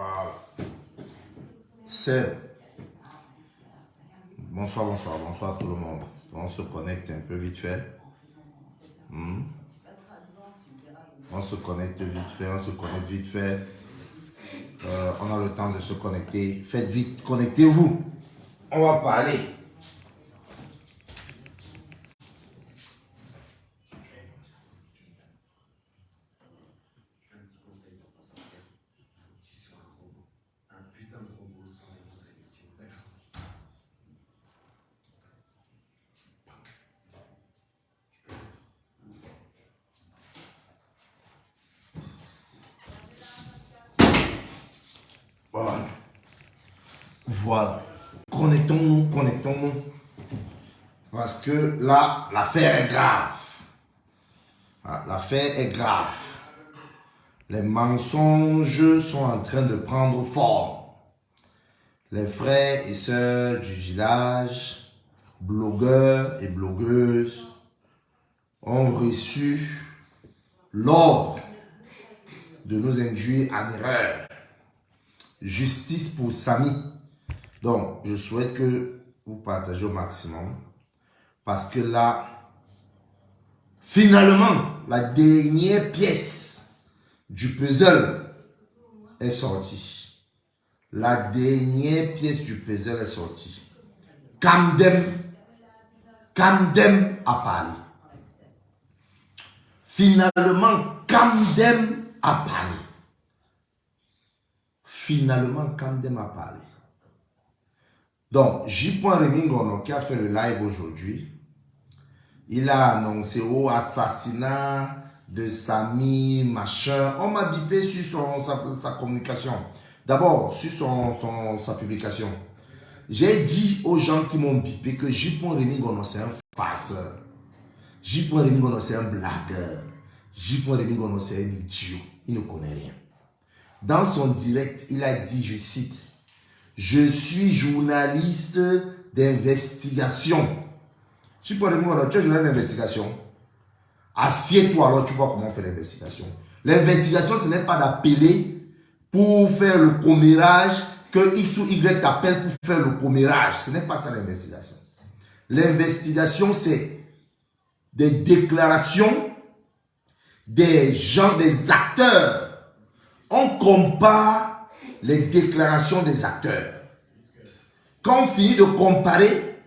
Voilà. C'est... Bonsoir, bonsoir, bonsoir à tout le monde. On se connecte un peu vite fait. On se connecte vite fait. On a le temps de se connecter. Faites vite, connectez-vous. On va parler. Voilà. Connectons-nous. Parce que là, l'affaire est grave. L'affaire est grave. Les mensonges sont en train de prendre forme. Les frères et sœurs du village, blogueurs et blogueuses, ont reçu l'ordre de nous induire en erreur. Justice pour Samy. Donc, je souhaite que vous partagez au maximum. Parce que là, finalement, la dernière pièce du puzzle est sortie. La dernière pièce du puzzle est sortie. Kamdem a parlé. Finalement, Kamdem a parlé. Donc, J. Rémi Ngono qui a fait le live aujourd'hui, il a annoncé au assassinat de Samy, machin. On m'a bipé sur sa communication. D'abord, sur sa publication. J'ai dit aux gens qui m'ont bipé que J. Rémi Ngono c'est un farceur. J. Rémi Ngono c'est un blagueur. J. Rémi Ngono c'est un idiot. Il ne connaît rien. Dans son direct, il a dit, je cite, « Je suis journaliste d'investigation. » J. Rémi Ngono, tu es journaliste d'investigation. Assieds-toi alors, tu vois comment on fait l'investigation. L'investigation, ce n'est pas d'appeler pour faire le commérage, que X ou Y t'appelle pour faire le commérage. Ce n'est pas ça l'investigation. L'investigation, c'est des déclarations des gens, des acteurs. On compare les déclarations des acteurs. Quand on finit de comparer,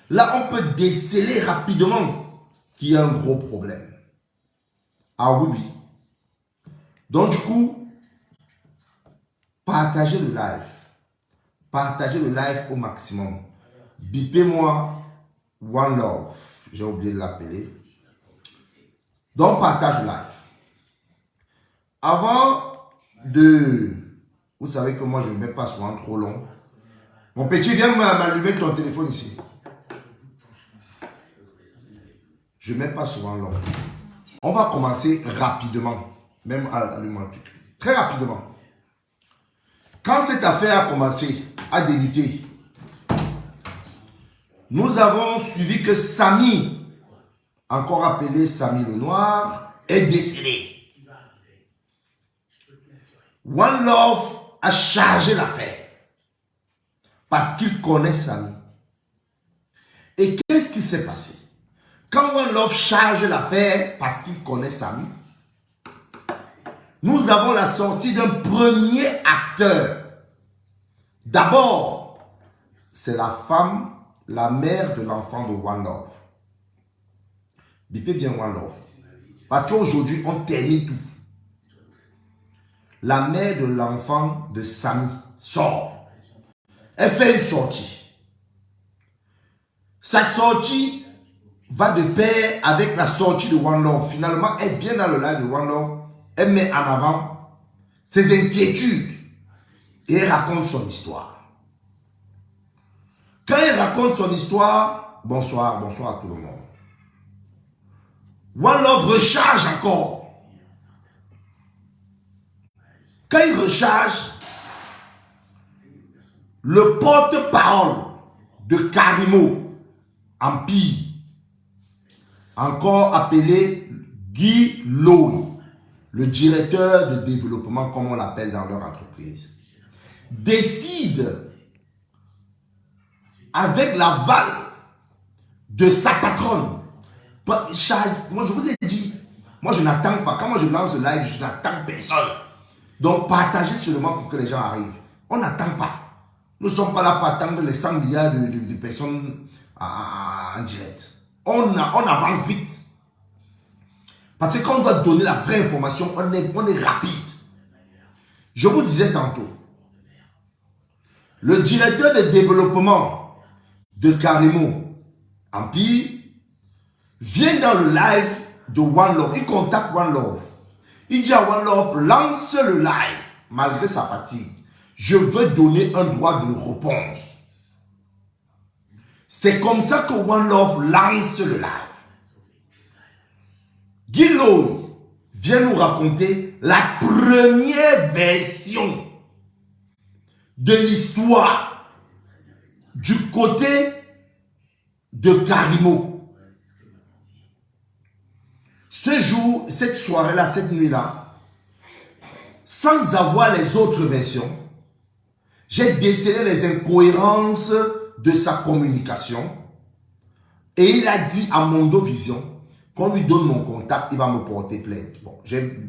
là, on peut déceler rapidement qu'il y a un gros problème. Ah oui, oui. Donc, du coup, partagez le live. Partagez le live au maximum. Bipez-moi One Love. J'ai oublié de l'appeler. Donc, partage le live. Avant de... Vous savez que moi, je ne mets pas souvent trop long. Mon petit, viens m'allumer ton téléphone ici. Je ne mets pas souvent long. On va commencer rapidement. Même allumant tout. Très rapidement. Quand cette affaire a commencé, a débuté, nous avons suivi que Samy, encore appelé Samy le Noir, est décédé. One Love a chargé l'affaire parce qu'il connaît Samy. Et qu'est-ce qui s'est passé? Quand One Love charge l'affaire parce qu'il connaît Samy, nous avons la sortie d'un premier acteur. D'abord, c'est la femme, la mère de l'enfant de One Love. Bipez bien One Love. Parce qu'aujourd'hui, on termine tout. La mère de l'enfant de Samy sort. Elle fait une sortie. Sa sortie va de pair avec la sortie de One Love. Finalement, elle vient dans le live de One Love. Elle met en avant ses inquiétudes. Et elle raconte son histoire. Quand elle raconte son histoire, bonsoir à tout le monde. One Love recharge encore. Quand il recharge, le porte-parole de Karimo Empire, encore appelé Guy Lowe, le directeur de développement, comme on l'appelle dans leur entreprise, décide avec l'aval de sa patronne. Moi, je vous ai dit, moi, je n'attends pas. Quand moi, je lance le live, je n'attends personne. Donc, partagez seulement pour que les gens arrivent. On n'attend pas. Nous ne sommes pas là pour attendre les 100 milliards de personnes en direct. On avance vite. Parce que quand on doit donner la vraie information, on est rapide. Je vous disais tantôt, le directeur de développement de Carimo Empire vient dans le live de One Love. Il contacte One Love. Il dit à One Love, lance le live, malgré sa fatigue. Je veux donner un droit de réponse. C'est comme ça que One Love lance le live. Guy Lowe vient nous raconter la première version de l'histoire du côté de Carimo. Ce jour, cette soirée-là, cette nuit-là, sans avoir les autres versions, j'ai décelé les incohérences de sa communication et il a dit à Mondo Vision qu'on lui donne mon contact, il va me porter plainte. Bon, j'ai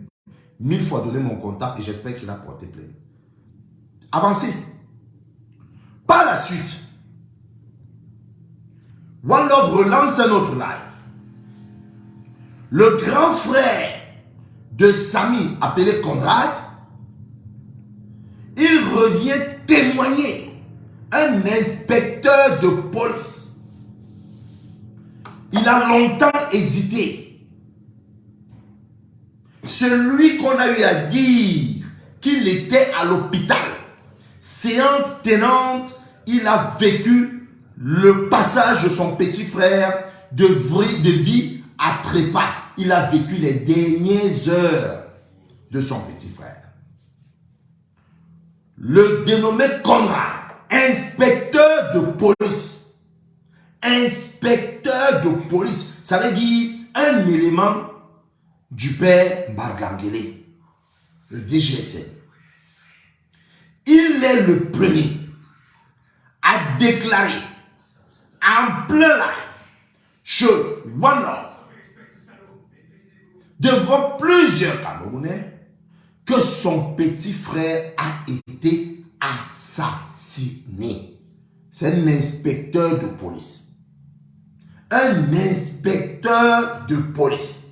1000 fois donné mon contact et j'espère qu'il a porté plainte. Avancez. Par la suite, One Love relance un autre live. Le grand frère de Samy, appelé Conrad, il revient témoigner. Un inspecteur de police. Il a longtemps hésité. Celui qu'on a eu à dire qu'il était à l'hôpital, séance tenante, il a vécu le passage de son petit frère de vie à trépas. Il a vécu les dernières heures de son petit frère. Le dénommé Conrad, inspecteur de police. Inspecteur de police, ça veut dire un élément du père Bargangele, le DGSN. Il est le premier à déclarer en plein live chez One Love devant plusieurs Camerounais que son petit frère a été assassiné. C'est un inspecteur de police. Un inspecteur de police.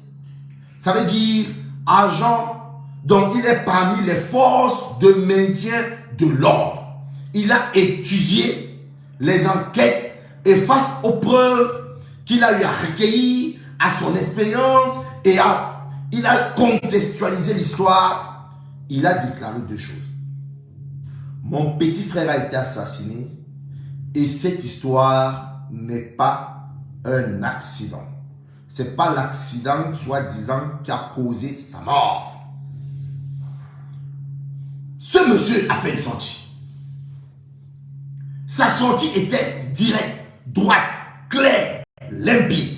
Ça veut dire agent dont il est parmi les forces de maintien de l'ordre. Il a étudié les enquêtes et face aux preuves qu'il a eu à recueillir, à son expérience et il a contextualisé l'histoire. Il a déclaré deux choses. Mon petit frère a été assassiné et cette histoire n'est pas un accident. Ce n'est pas l'accident, soi-disant, qui a causé sa mort. Ce monsieur a fait une sortie. Sa sortie était directe, droite, claire, limpide.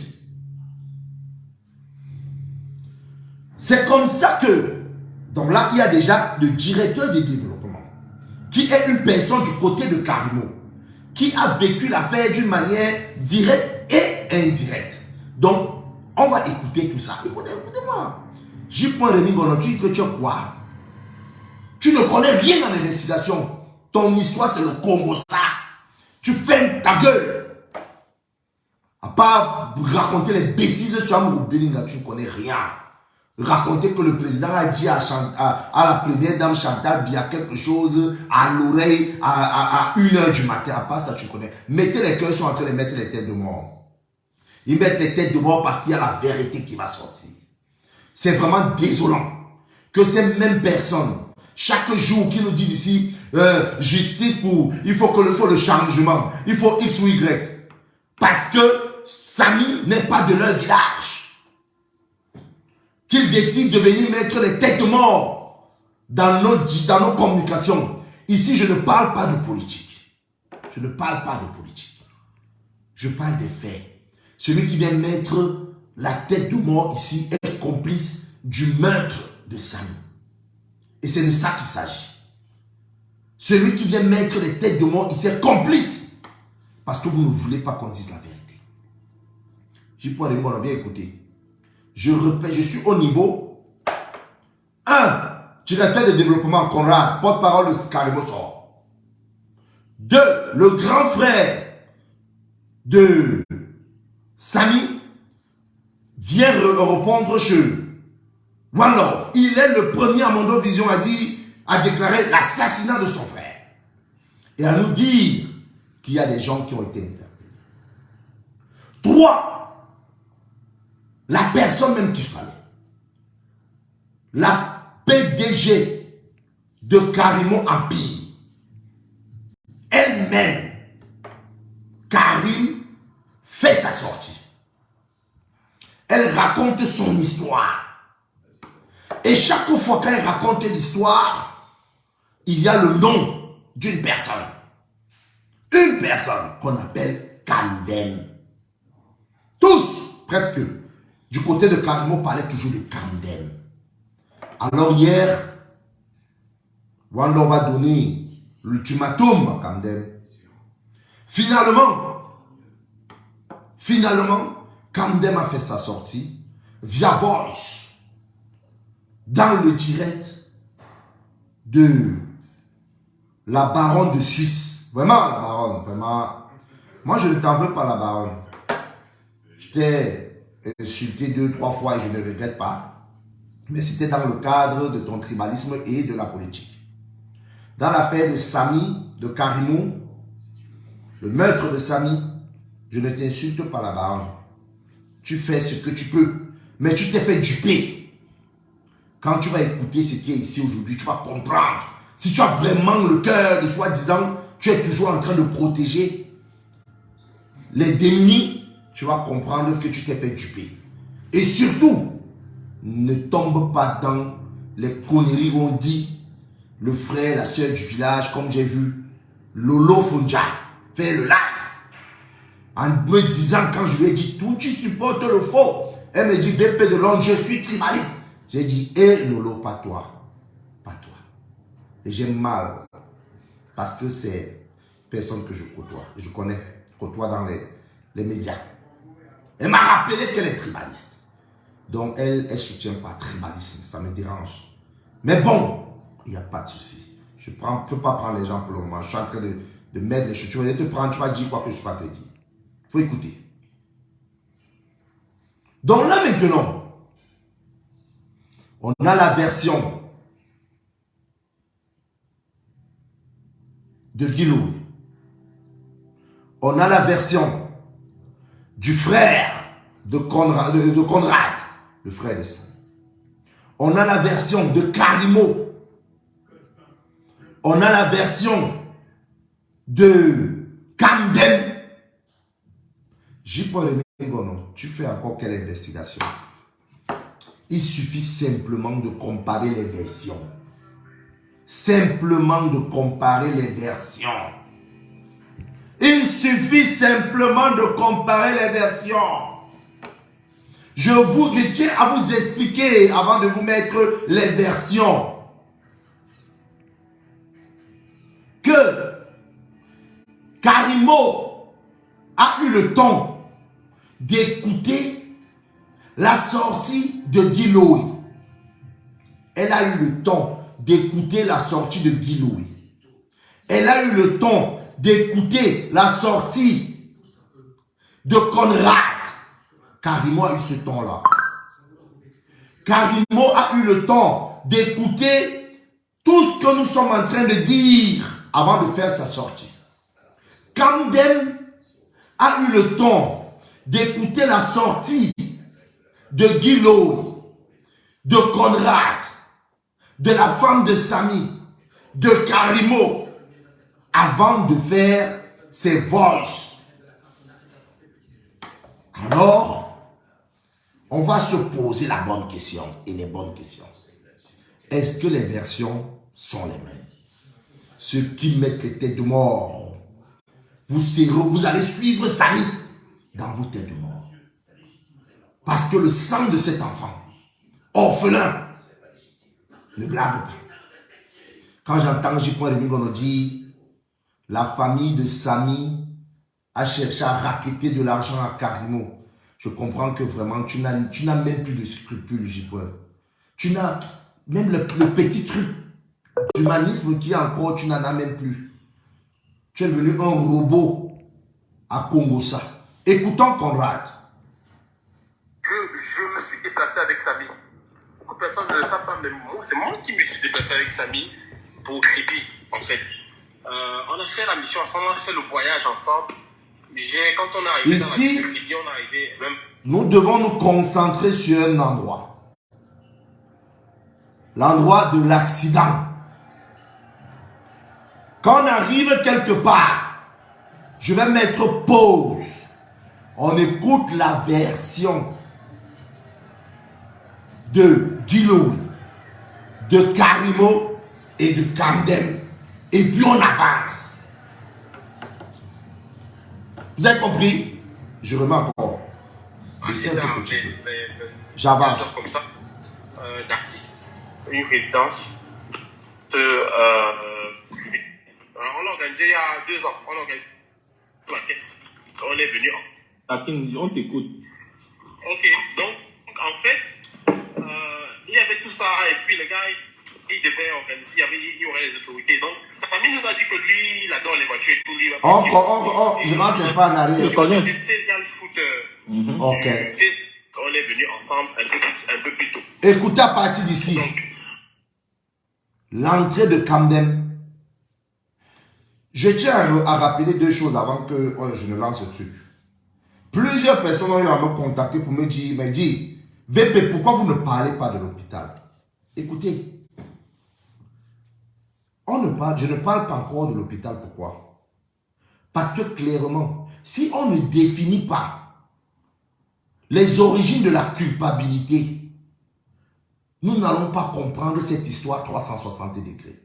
C'est comme ça que, donc là, il y a déjà le directeur de développement, qui est une personne du côté de Carimo, qui a vécu l'affaire d'une manière directe et indirecte. Donc, on va écouter tout ça. Écoutez-moi. J.Rémi Gono, tu dis que tu es quoi? Tu ne connais rien en investigation. Ton histoire, c'est le Congo, ça. Tu fermes ta gueule. À part raconter les bêtises sur Amourou Belinga, tu ne connais rien. Raconter que le président a dit à la première dame Chantal Biya quelque chose à l'oreille à 1h du matin. À part ça, tu connais. Mettez les cœurs, sont en train de mettre les têtes de mort. Ils mettent les têtes de mort parce qu'il y a la vérité qui va sortir. C'est vraiment désolant que ces mêmes personnes, chaque jour, qui nous disent ici, justice pour, il faut le changement, il faut X ou Y. Parce que Samy n'est pas de leur village. Qu'ils décident de venir mettre les têtes de mort dans nos communications. Ici, je ne parle pas de politique. Je ne parle pas de politique. Je parle des faits. Celui qui vient mettre la tête de mort ici est complice du meurtre de Samy. Et c'est de ça qu'il s'agit. Celui qui vient mettre les têtes de mort, il s'est complice. Parce que vous ne voulez pas qu'on dise la vérité. J.Paul Rémy, on a bien écouté. Je répète, je suis au niveau 1. Directeur de développement Conrad, porte-parole de Carimo sort. 2. Le grand frère de Samy vient répondre chez One Love. Il est le premier à Mondo Vision à déclarer l'assassinat de son frère. Et à nous dire qu'il y a des gens qui ont été interpellés. 3. La personne même qu'il fallait. La PDG de Carimo Empire. Elle-même, Karim, fait sa sortie. Elle raconte son histoire. Et chaque fois qu'elle raconte l'histoire, il y a le nom d'une personne. Une personne qu'on appelle Kamdem. Tous, presque, du côté de Carimo, parlaient toujours de Kamdem. Alors hier, Wanda va donner l'ultimatum à Kamdem. Finalement, Kamdem a fait sa sortie via Voice dans le direct de la baronne de Suisse. Vraiment, la baronne, vraiment. Moi, je ne t'en veux pas, la baronne. Je t'ai insulté 2-3 fois et je ne regrette pas. Mais c'était dans le cadre de ton tribalisme et de la politique. Dans l'affaire de Samy, de Carimo, le meurtre de Samy, je ne t'insulte pas, la baronne. Tu fais ce que tu peux, mais tu t'es fait duper. Quand tu vas écouter ce qui est ici aujourd'hui, tu vas comprendre. Si tu as vraiment le cœur de soi-disant, tu es toujours en train de protéger les démunis, tu vas comprendre que tu t'es fait duper. Et surtout, ne tombe pas dans les conneries où on dit le frère, la soeur du village, comme j'ai vu Lolo Fonja faire le live. En me disant, quand je lui ai dit, tout tu supportes le faux. Elle me dit, VP de Londres, je suis tribaliste. J'ai dit, Lolo, pas toi. Pas toi. Et j'ai mal. Parce que c'est personne que je côtoie. Je connais, côtoie dans les médias. Elle m'a rappelé qu'elle est tribaliste. Donc, elle ne soutient pas le tribalisme. Ça me dérange. Mais bon, il n'y a pas de souci. Je ne peux pas prendre les gens pour le moment. Je suis en train de mettre les choses. Tu vas te prendre, tu vas dire quoi que je ne suis pas te dire. Il faut écouter. Donc là maintenant, on a la version de Guilou. On a la version du frère de Conrad, le frère de ça. On a la version de Carimo. On a la version de Kamdem. J.Paul Rémy, tu fais encore quelle investigation? Il suffit simplement de comparer les versions. Simplement de comparer les versions. Il suffit simplement de comparer les versions. Je tiens à vous expliquer avant de vous mettre les versions. Que Carimo a eu le temps d'écouter la sortie de Guilloué. Elle a eu le temps d'écouter la sortie de Guilloué. Elle a eu le temps d'écouter la sortie de Conrad. Carimo a eu ce temps-là. Carimo a eu le temps d'écouter tout ce que nous sommes en train de dire avant de faire sa sortie. Kamdem a eu le temps d'écouter la sortie de Guilo, de Conrad, de la femme de Samy, de Carimo, avant de faire ses voices. Alors, on va se poser la bonne question et les bonnes questions. Est-ce que les versions sont les mêmes? Ceux qui mettent les têtes de mort, vous allez suivre Samy dans vos têtes de mort. Parce que le sang de cet enfant, orphelin, ne blague pas. Quand j'entends J.Rémy on dit la famille de Samy a cherché à racketter de l'argent à Karimo, je comprends que vraiment tu n'as même plus de scrupules, J. Tu n'as même le petit truc d'humanisme qui est encore, tu n'en as même plus. Tu es devenu un robot à Congossa. Écoutons Conrad. Je me suis déplacé avec Samy. Beaucoup de personnes ne le savent pas, mais c'est moi qui me suis déplacé avec Samy pour Kribi, en fait. On a fait la mission ensemble, on a fait le voyage ensemble. Quand on est arrivé ici, dans la Kribi, on est arrivé même... Nous devons nous concentrer sur un endroit. L'endroit de l'accident. Quand on arrive quelque part, je vais mettre pause. On écoute la version de Guilou, de Karimo et de Kamdem. Et puis on avance. Vous avez compris? Je remets encore. J'avance. Comme ça, d'artistes, une résidence. On l'a organisé il y a 2 ans. On l'a organisé. On est venu. On t'écoute. Ok, donc en fait, il y avait tout ça et puis le gars, il devait organiser, il y aurait les autorités. Donc sa famille nous a dit que lui, il adore les voitures et tout. Lui, je ne rentre pas en arrière. Je connais. Des serial shooters. Ok. On est venus ensemble un peu plus tôt. Écoutez à partir d'ici. L'entrée de Kamdem. Je tiens à rappeler 2 choses avant que je ne lance ce truc. Plusieurs personnes ont eu à me contacter pour me dire, VP, pourquoi vous ne parlez pas de l'hôpital? Écoutez, je ne parle pas encore de l'hôpital. Pourquoi? Parce que clairement, si on ne définit pas les origines de la culpabilité, nous n'allons pas comprendre cette histoire 360 degrés.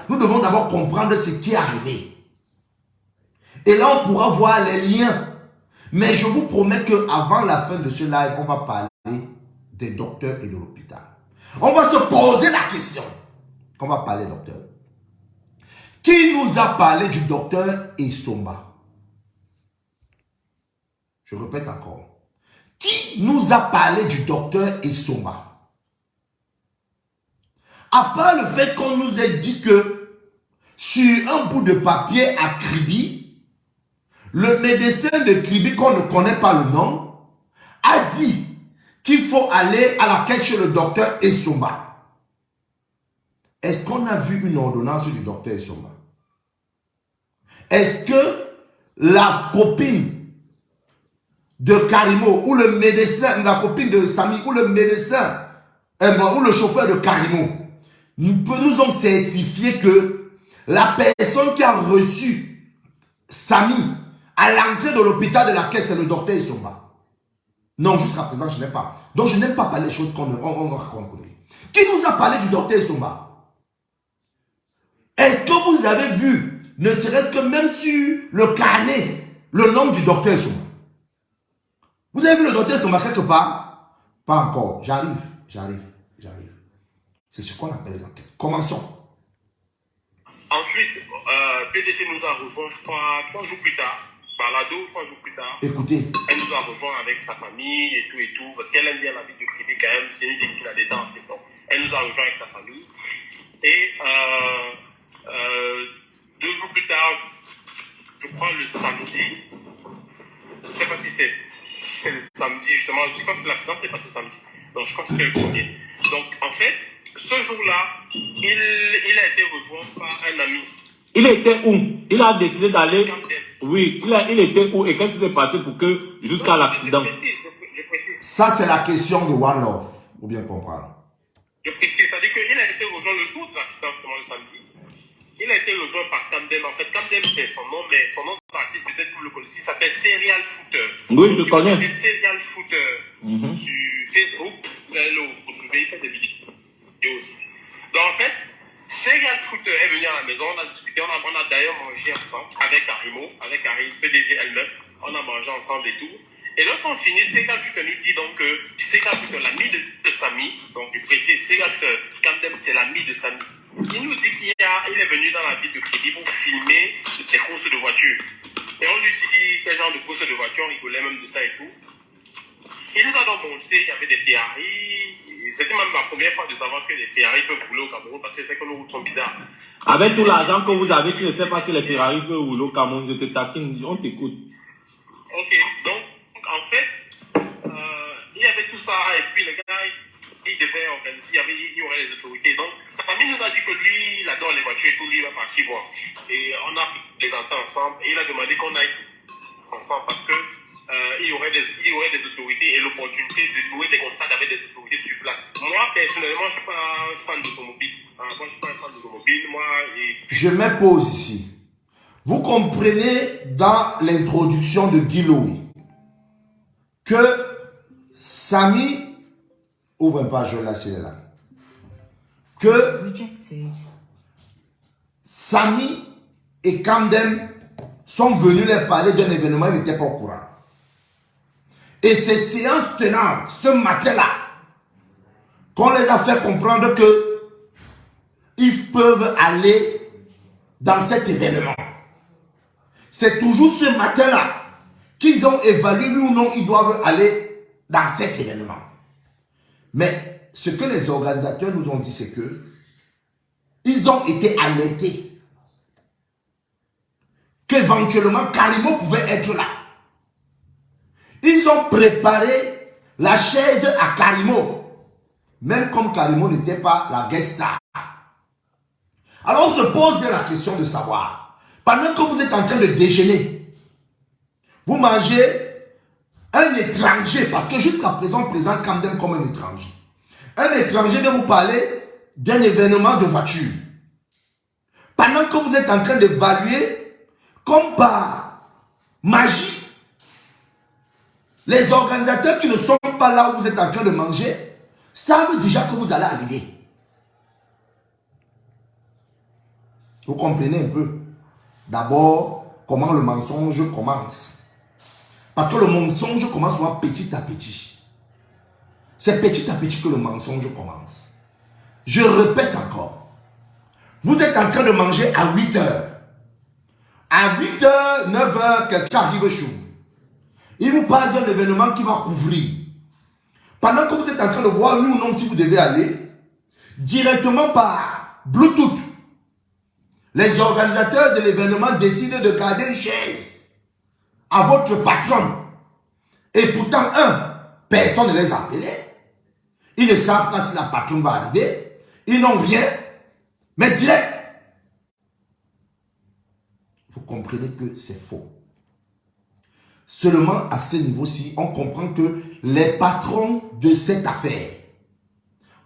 Nous devons d'abord comprendre ce qui est arrivé. Et là, on pourra voir les liens. Mais je vous promets qu'avant la fin de ce live, on va parler des docteurs et de l'hôpital. On va se poser la question. On va parler docteur. Qui nous a parlé du docteur Essomba? Je répète encore. Qui nous a parlé du docteur Essomba? À part le fait qu'on nous ait dit que sur un bout de papier à Kribi, le médecin de Kribi, qu'on ne connaît pas le nom, a dit qu'il faut aller à la caisse chez le docteur Essomba. Est-ce qu'on a vu une ordonnance du docteur Essomba? Est-ce que la copine de Karimo ou le médecin, la copine de Samy ou le médecin ou le chauffeur de Karimo nous ont certifié que la personne qui a reçu Samy à l'entrée de l'hôpital de la caisse, c'est le docteur Essomba? Non, jusqu'à présent, je n'ai pas. Donc, je n'aime pas parler des choses qu'on raconte. Qui nous a parlé du docteur Essomba? Est-ce que vous avez vu, ne serait-ce que même sur le carnet, le nom du docteur Essomba? Vous avez vu le docteur Essomba quelque part? Pas encore. J'arrive. C'est ce qu'on appelle les enquêtes. Commençons. Ensuite, PDC nous a rejoint, je crois, 3 jours plus tard. Balado, 3 jours plus tard. Écoutez. Elle nous a rejoint avec sa famille et tout. Parce qu'elle aime bien la vie de Kribi quand même. C'est une qui a des dents, c'est bon. Elle nous a rejoint avec sa famille. Et 2 jours plus tard, je crois le samedi. Je ne sais pas si c'est le samedi, justement. Je crois que l'accident s'est passé samedi. Donc, je crois que c'est le premier. Donc, en fait, ce jour-là, il a été rejoint par un ami. Il était où? Il a décidé d'aller... Oui, il était où et qu'est-ce qui s'est passé pour que jusqu'à l'accident? Je précise. Ça, c'est la question de One Love, pour bien comprendre. Je précise, c'est-à-dire qu'il a été rejoint le jour de l'accident, justement le samedi. Il a été rejoint par Kamdem. En fait, Kamdem, c'est son nom, mais son nom de artiste, peut-être vous le connaissez, il s'appelle Serial Shooter. Oui, je connais. Il Serial Shooter sur Facebook. Vous allez le retrouver, il fait des vidéos aussi. Donc, en fait, Serial Shooter est venu à la maison, on a discuté, on a d'ailleurs mangé ensemble avec Karimo, avec Karine, PDG elle-même. On a mangé ensemble et tout. Et lorsqu'on finit, Serial Shooter nous dit donc que Serial Shooter, l'ami de Samy, donc il précise, Serial Shooter, Kamdem, c'est l'ami de Samy. Il nous dit qu'il est venu dans la ville de Crédit pour filmer des courses de voitures. Et on lui dit quel genre de courses de voitures, on rigolait même de ça et tout. Il nous a donc montré qu'il y avait des Ferrari. C'était même ma première fois de savoir que les Ferrari peuvent rouler au Cameroun parce que c'est que nos routes sont bizarres. Avec tout l'argent que vous avez, tu ne sais pas que les Ferrari peuvent rouler au Cameroun. Je te taquine, on t'écoute. Ok, donc en fait, il y avait tout ça et puis le gars, il devait organiser, il y aurait les autorités. Donc sa famille nous a dit que lui, il adore les voitures et tout, lui il va partir voir. Et on a présenté ensemble et il a demandé qu'on aille ensemble parce que il y aurait des autorités et l'opportunité de nouer des contacts avec des autorités sur place. Moi, personnellement, je ne suis pas un fan d'automobile. Moi, je ne suis pas un fan d'automobile. Je m'impose ici. Vous comprenez dans l'introduction de Guy Louis que Samy, ouvre un page là, c'est là. Que Samy et Camden sont venus leur parler d'un événement, ils n'étaient pas au courant. Et ces séances tenantes, ce matin-là, qu'on les a fait comprendre que ils peuvent aller dans cet événement. C'est toujours ce matin-là qu'ils ont évalué, oui ou non, ils doivent aller dans cet événement. Mais ce que les organisateurs nous ont dit, c'est que ils ont été alertés qu'éventuellement Karimo pouvait être là. Ils ont préparé la chaise à Karimo, même comme Karimo n'était pas la guest star. Alors on se pose bien la question de savoir, pendant que vous êtes en train de déjeuner, vous mangez un étranger, parce que jusqu'à présent, on présente Camden comme un étranger. Un étranger vient vous parler d'un événement de voiture. Pendant que vous êtes en train d'évaluer, comme par magie, les organisateurs qui ne sont pas là où vous êtes en train de manger savent déjà que vous allez arriver. Vous comprenez un peu? D'abord, comment le mensonge commence. Parce que le mensonge commence souvent petit à petit. C'est petit à petit que le mensonge commence. Je répète encore. Vous êtes en train de manger à 8 h. À 8 h, 9 h, quelqu'un arrive chez vous. Il vous parle d'un événement qui va couvrir. Pendant que vous êtes en train de voir oui ou non si vous devez aller, directement par Bluetooth, les organisateurs de l'événement décident de garder une chaise à votre patron. Et pourtant, personne ne les a appelés. Ils ne savent pas si la patronne va arriver. Ils n'ont rien. Mais direct. Vous comprenez que c'est faux. Seulement à ce niveau-ci, on comprend que les patrons de cette affaire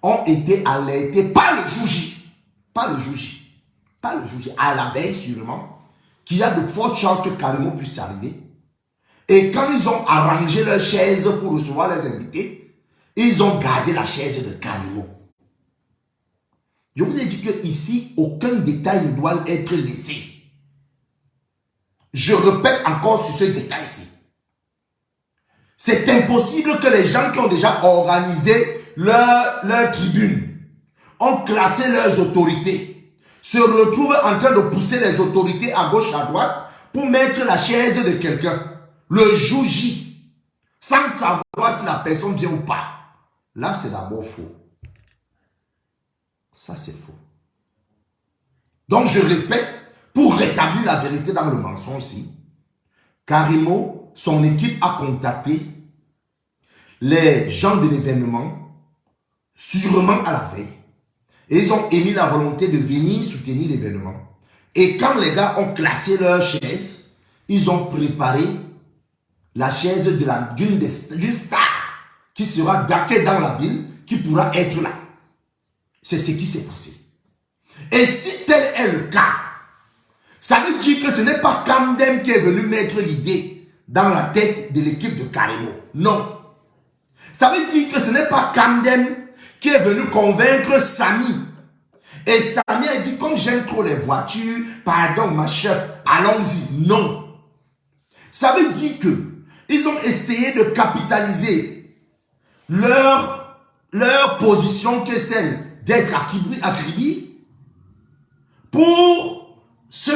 ont été alertés par le jour J. Pas le jour J. Pas le jour J. À la veille sûrement. Qu'il y a de fortes chances que Karimo puisse arriver. Et quand ils ont arrangé leur chaise pour recevoir les invités, ils ont gardé la chaise de Karimo. Je vous ai dit que ici, aucun détail ne doit être laissé. Je répète encore sur ce détail-ci. C'est impossible que les gens qui ont déjà organisé leur tribune, ont classé leurs autorités, se retrouvent en train de pousser les autorités à gauche, à droite, pour mettre la chaise de quelqu'un. Le jour J, sans savoir si la personne vient ou pas. Là, c'est d'abord faux. Ça, c'est faux. Donc, je répète, pour rétablir la vérité dans le mensonge-ci, Karimo, son équipe a contacté les gens de l'événement, sûrement à la veille. Et ils ont émis la volonté de venir soutenir l'événement. Et quand les gars ont classé leur chaise, ils ont préparé la chaise d'une star qui sera daquée dans la ville, qui pourra être là. C'est ce qui s'est passé. Et si tel est le cas, ça veut dire que ce n'est pas Camden qui est venu mettre l'idée dans la tête de l'équipe de Karimo. Non. Ça veut dire que ce n'est pas Camden qui est venu convaincre Samy. Et Samy a dit, comme j'aime trop les voitures, pardon ma chef, allons-y. Non. Ça veut dire que ils ont essayé de capitaliser leur position qui est celle d'être Akribi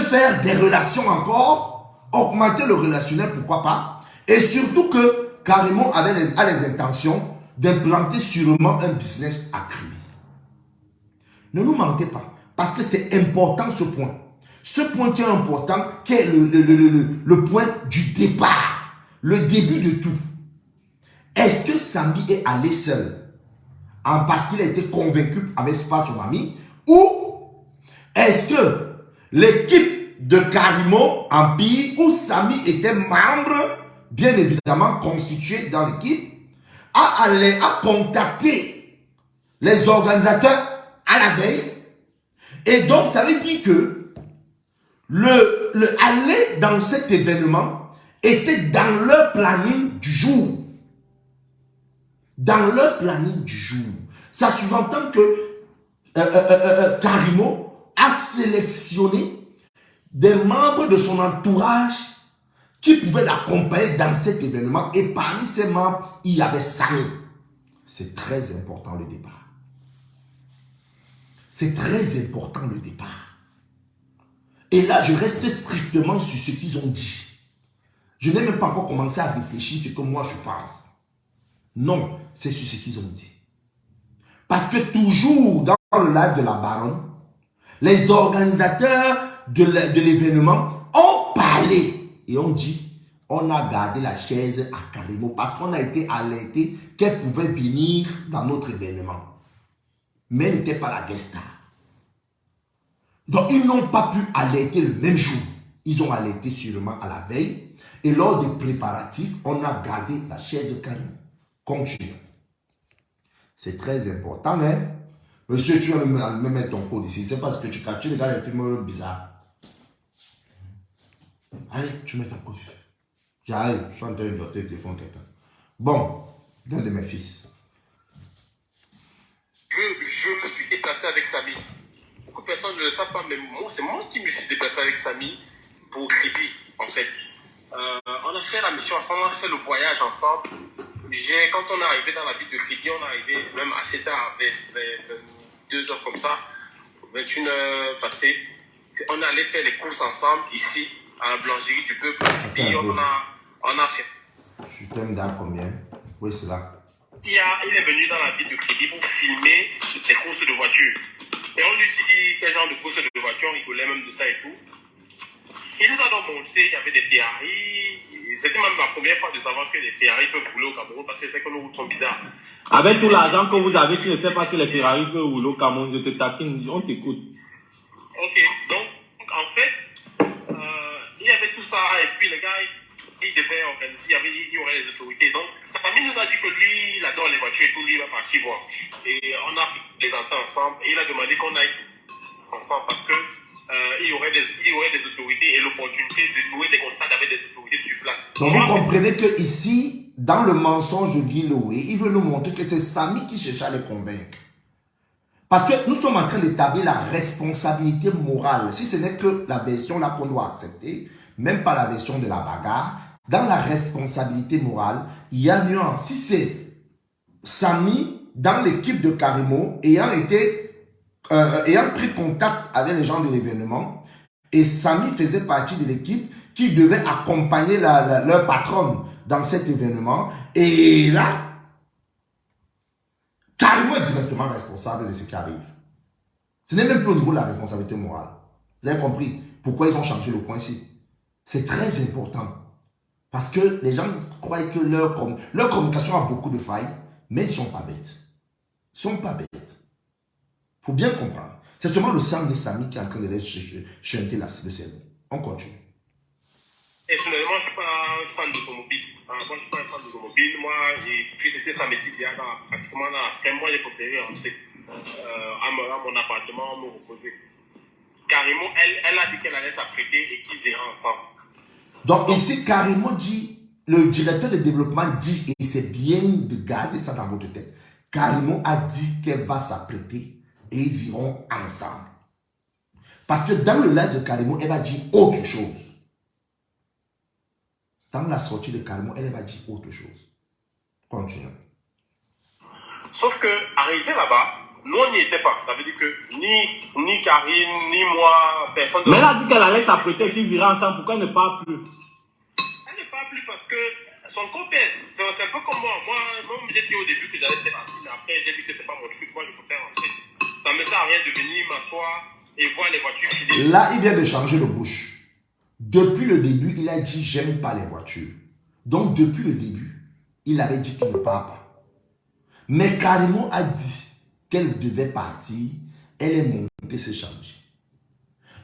faire des relations encore, augmenter le relationnel, pourquoi pas. Et surtout que Karimo a les intentions d'implanter sûrement un business à Kribi. Ne nous mentez pas, parce que c'est important ce point. Ce point qui est important, qui est le point du départ, le début de tout. Est-ce que Samy est allé seul parce qu'il a été convaincu avec son ami, ou est-ce que l'équipe de Karimo Empire, où Samy était membre, bien évidemment constitué dans l'équipe, a contacté les organisateurs à la veille, et donc ça veut dire que aller dans cet événement était dans leur planning du jour. Dans leur planning du jour. Ça sous-entend que Karimo a sélectionné des membres de son entourage qui pouvaient l'accompagner dans cet événement. Et parmi ces membres, il y avait Samy. C'est très important le départ. C'est très important le départ. Et là, je reste strictement sur ce qu'ils ont dit. Je n'ai même pas encore commencé à réfléchir ce que moi je pense. Non, c'est sur ce qu'ils ont dit. Parce que toujours dans le live de la baronne, les organisateurs de l'événement ont parlé et ont dit, on a gardé la chaise à Karimo parce qu'on a été alerté qu'elle pouvait venir dans notre événement. Mais elle n'était pas la guest star. Donc ils n'ont pas pu alerter le même jour. Ils ont alerté sûrement à la veille. Et lors des préparatifs, on a gardé la chaise de Karimo. Continue. C'est très important, hein? Monsieur, tu vas me mettre ton code ici. C'est parce que tu captures les gars des films bizarres. Allez, tu mets ton code ici. J'arrive, je suis en train de noter le téléphone quelqu'un. Bon, d'un de mes fils. Je me suis déplacé avec Samy. Beaucoup de personnes ne le savent pas, mais c'est moi qui me suis déplacé avec Samy pour Kribi, en fait. On a fait la mission ensemble, on a fait le voyage ensemble. Quand on est arrivé dans la ville de Kribi, on est arrivé même assez tard, vers 2 heures comme ça, 21 heures passées. On est allé faire les courses ensemble ici, à la boulangerie du peuple. Puis on a fait. Je t'aime dans combien? Oui, c'est là. Il est venu dans la ville de Kribi pour filmer les courses de voiture. Et on lui dit quel genre de courses de voiture, il voulait même de ça et tout. Il nous a donc montré qu'il y avait des Ferrari. C'était même ma première fois de savoir que les Ferrari peuvent rouler au Cameroun parce que c'est que nos routes sont bizarres. Avec tout l'argent que vous avez, tu ne sais pas que les Ferrari peuvent rouler au Cameroun. Je te taquine, on t'écoute. Ok, donc en fait, il y avait tout ça et puis les gars, ils devaient organiser, il y aurait les autorités. Donc, Samy nous a dit que lui, il adore les voitures et tout, lui, il va partir voir. Et on a les entend ensemble et il a demandé qu'on aille ensemble parce que il y aurait des autorités et l'opportunité de nouer des contacts avec des autorités sur place. Donc vous comprenez que ici, dans le mensonge de Guy Loé, il veut nous montrer que c'est Samy qui cherche à les convaincre. Parce que nous sommes en train d'établir la responsabilité morale. Si ce n'est que la version là qu'on doit accepter, même pas la version de la bagarre, dans la responsabilité morale, il y a nuance. Si c'est Samy dans l'équipe de Karimo ayant pris contact avec les gens de l'événement, et Samy faisait partie de l'équipe qui devait accompagner leur patronne dans cet événement, et là, Karimo est directement responsable de ce qui arrive. Ce n'est même plus au niveau de la responsabilité morale. Vous avez compris pourquoi ils ont changé le point ici. C'est très important. Parce que les gens croient que leur communication a beaucoup de failles, mais ils ne sont pas bêtes. Ils ne sont pas bêtes. Il faut bien comprendre. C'est seulement le sang de Samy qui est en train de les chanter le cerveau. On continue. Personnellement, je ne suis pas fan d'automobile. Moi, je ne suis pas un fan d'automobile. Moi, puis c'était samedi, pratiquement là. Moi, j'ai préféré rentrer à mon appartement, me reposer. Karimo, elle a dit qu'elle allait s'apprêter et qu'ils iraient ensemble. Donc ici, Karimo dit, le directeur de développement dit, et c'est bien de garder ça dans votre tête, Karimo a dit qu'elle va s'apprêter et ils iront ensemble. Parce que dans le live de Karimo, elle va dire autre chose. Dans la sortie de Karimo, elle va dire autre chose. Continuons. Sauf que, arrivé là-bas, Nous, on n'y était pas. Ça veut dire que ni Karine, ni moi, personne de... Mais elle a dit qu'elle allait s'apprêter, qu'ils iraient ensemble. Pourquoi elle ne parle plus? Elle ne parle plus parce que son corps pèse. C'est un peu comme moi. Moi, j'ai dit au début que j'allais faire la file. Après, j'ai dit que c'est pas mon truc. Moi, je préfère rentrer. Ça me sert à rien de venir m'asseoir et voir les voitures filer. Là, il vient de changer de bouche. Depuis le début, il a dit « j'aime pas les voitures ». Donc, depuis le début, il avait dit qu'il ne part pas. Mais Karimo a dit qu'elle devait partir. Elle est montée se changer.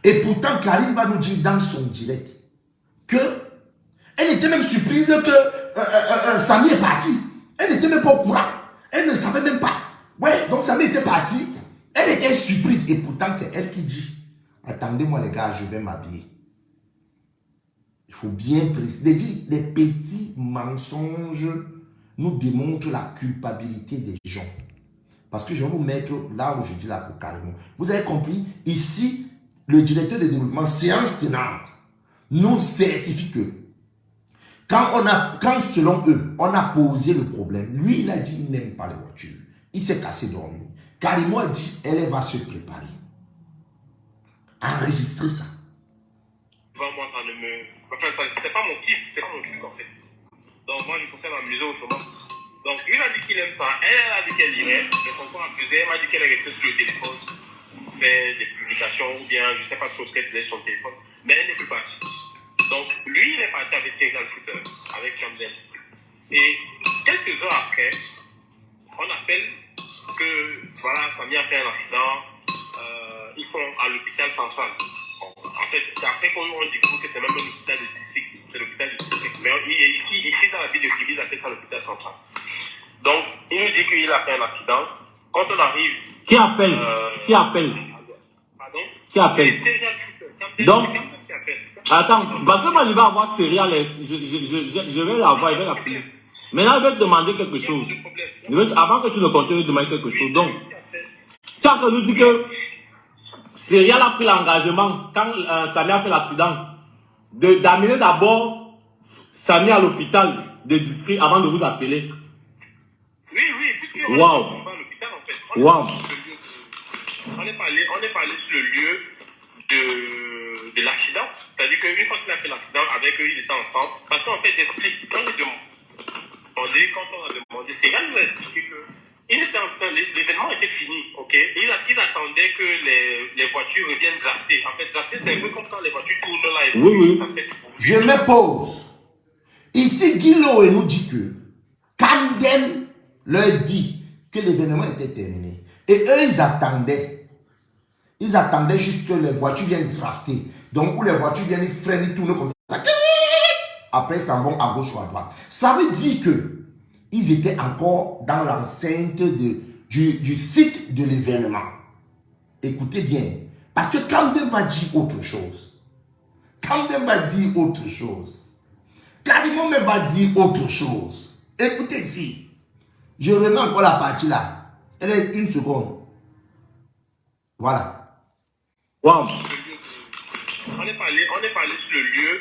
Et pourtant, Karine va nous dire dans son direct que elle était même surprise que Samy est parti. Elle n'était même pas au courant. Elle ne savait même pas. Ouais, donc Samy était parti. Elle était surprise. Et pourtant, c'est elle qui dit « attendez-moi les gars, je vais m'habiller ». Il faut bien préciser. Les petits mensonges nous démontrent la culpabilité des gens. Parce que je vais vous mettre là où je dis là pour Karimo. Vous avez compris? Ici, le directeur de développement, séance tenante, nous certifie que quand selon eux, on a posé le problème, lui, il a dit qu'il n'aime pas les voitures. Il s'est cassé dormir. Karimo a dit, elle va se préparer. Enregistrer ça. Moi, ça ne me... Enfin, c'est pas mon kiff, c'est pas mon truc, en fait. Donc, moi, je préfère m'amuser autrement. Donc, lui, il a dit qu'il aime ça. Elle a dit qu'elle irait. Mais son corps a pesé. Elle m'a dit qu'elle est restée sur le téléphone, faire des publications ou bien, je sais pas, chose qu'elle faisait sur le téléphone. Mais elle n'est plus partie. Donc, lui, il est parti avec Serial Shooter, avec Camden. Et quelques heures après, on appelle que, voilà, Samy a fait un accident. Ils sont à l'hôpital central. En fait, c'est après qu'on découvre que c'est même un hôpital de district. C'est l'hôpital de district. Mais ici, dans la ville de Kribi, ils appellent ça l'hôpital central. Donc, il nous dit qu'il a fait un accident. Quand on arrive... Qui appelle? Qui appelle? Pardon? Qui appelle? C'est Serial Shooter. Donc, attends, parce que moi je vais avoir Serial, je vais l'avoir, je vais l'appeler. Maintenant, je vais te demander quelque chose. Avant que tu ne continues de demander quelque chose. Donc, tu as nous dit que Serial a pris l'engagement, quand Samy a fait l'accident, d'amener d'abord Samy à l'hôpital de district avant de vous appeler. Oui, puisqu'on wow. est à l'hôpital en fait. Wow. On est parlé sur le lieu de l'accident. C'est-à-dire qu'une fois qu'il a fait l'accident, avec eux, ils étaient ensemble. Parce qu'en fait, j'explique, quand on a demandé, c'est là nous a expliqué que l'événement était fini, ok? Ils attendaient que les voitures reviennent drafter. En fait, drafter, c'est un peu comme quand les voitures tournent là et oui. Ça fait... Je me pose. Ici, Guilo nous dit que Camden leur dit que l'événement était terminé. Et eux, ils attendaient. Ils attendaient juste que les voitures viennent drafter. Donc, où les voitures viennent freiner, ils tournent comme ça. Après, ça vont à gauche ou à droite. Ça veut dire que ils étaient encore dans l'enceinte du site de l'événement. Écoutez bien. Parce que Camden va dire autre chose. Camden va dire autre chose. Karimo même va dire autre chose. Écoutez ici. Je remets encore la partie là. Elle est une seconde. Voilà. Wow. On est parlé sur le lieu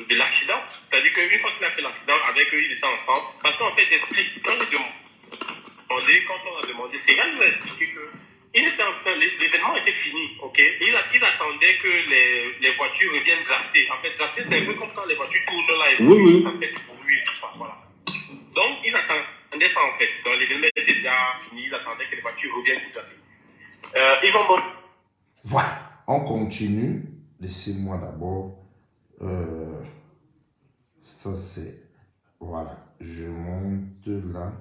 de l'accident. C'est-à-dire qu'une fois qu'il a fait l'accident, avec eux, ils étaient ensemble. Parce qu'en fait, j'explique, quand on a demandé, c'est là nous a expliqué que l'événement était fini, ok? Ils attendaient que les voitures reviennent drafter. En fait, drafter, c'est un peu comme quand les voitures tournent là et oui. Ça fait du bruit et tout ça, voilà. Donc, ils attendaient ça, en fait. Donc, l'événement était déjà fini, ils attendaient que les voitures reviennent pour drafter. Ils vont bon. Voilà, on continue. Laissez-moi d'abord. Ça, c'est... Voilà, je monte là.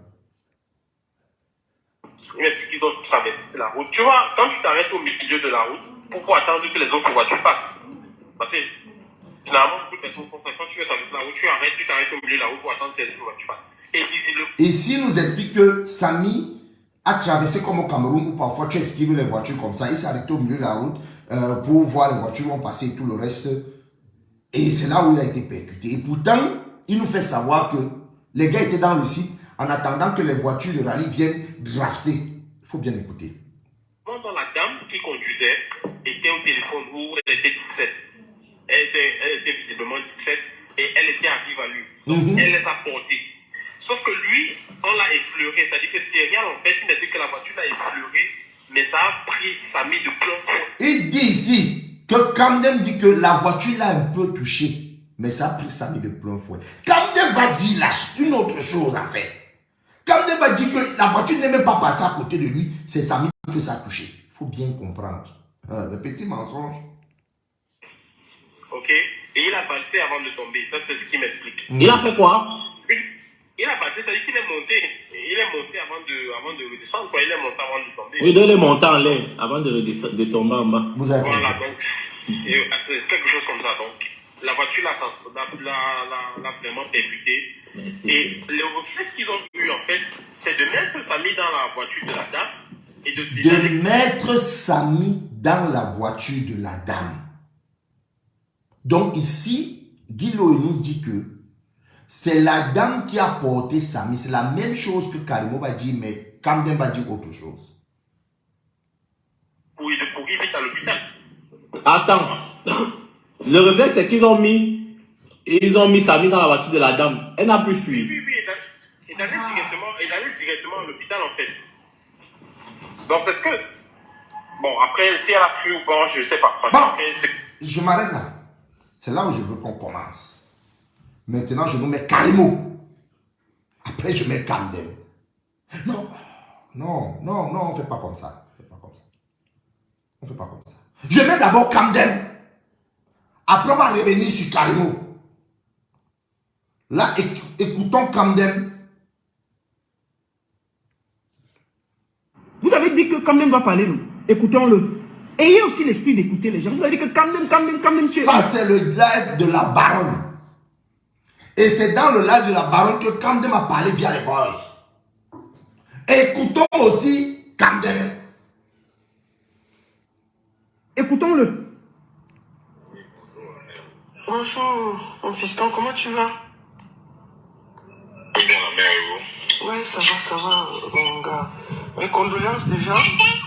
Il m'explique qu'ils ont traversé la route. Tu vois, quand tu t'arrêtes au milieu de la route, pourquoi attendre que les autres voitures passent? Parce que généralement, beaucoup de personnes font ça. Quand tu veux traverser la route, tu t'arrêtes au milieu de la route pour attendre que les autres voitures passent. Et disent-le. Ici, nous explique que Samy a traversé comme au Cameroun où parfois tu esquives les voitures comme ça. Il s'est arrêté au milieu de la route pour voir les voitures vont passer et tout le reste. Et c'est là où il a été percuté. Et pourtant, il nous fait savoir que les gars étaient dans le site en attendant que les voitures de rallye viennent drafter. Il faut bien écouter. Quand la dame qui conduisait était au téléphone où elle était distraite. Elle était visiblement distraite et elle était à vive allure. Donc, elle les a portés. Sauf que lui, on l'a effleuré. C'est-à-dire que Serial, en fait, il dit que la voiture l'a effleuré, mais ça a pris Samy de plein fouet. Il dit ici que Camden dit que la voiture l'a un peu touché, mais ça a pris Samy de plein fouet. Camden va dire là, une autre chose en fait. Camden va dire que la voiture n'est même pas passée à côté de lui, c'est Samy que ça a touché. Il faut bien comprendre. Le petit mensonge. Ok. Et il a valsé avant de tomber. Ça, c'est ce qui m'explique. Il a fait quoi? Il a valsé, c'est-à-dire qu'il est monté. Il est monté avant de redescendre. Quoi. Il est monté avant de tomber. Oui, il est monté en l'air avant de tomber en bas. Vous avez Voilà, compris. donc c'est quelque chose comme ça. Donc, la voiture l'a vraiment percuté. Et le réflexe qu'ils ont eu, en fait, c'est de mettre Samy dans la voiture de la dame. Et de mettre Samy dans la voiture de la dame. Donc ici, Guy Loé nous dit que c'est la dame qui a porté Samy. C'est la même chose que Karimo va dire, mais Camden va dire autre chose. Pour qu'il vite à l'hôpital. Attends. Le réflexe, c'est qu'ils ont mis Samy dans la voiture de la dame. Elle n'a plus fui. Oui, il allait directement à l'hôpital, en fait. Donc, est-ce que... Bon, après, si elle a fui ou pas, je ne sais pas. Bon, je m'arrête là. C'est là où je veux qu'on commence. Maintenant, je nous mets Karimo. Après, je mets Camden. Non, on ne fait pas comme ça. On ne fait pas comme ça. Je mets d'abord Camden. Après, on va revenir sur Karimo. Là, écoutons Camden. Vous avez dit que Camden va parler, nous. Écoutons-le. Ayez aussi l'esprit d'écouter les gens. Vous avez dit que Camden, tu es... Ça, c'est le live de la baronne. Et c'est dans le live de la baronne que Camden a parlé via les voices. Écoutons aussi Camden. Écoutons-le. Bonjour, mon fiston, comment tu vas? Bien, la mère et vous? Ouais, ça va, mon gars. Mes condoléances déjà.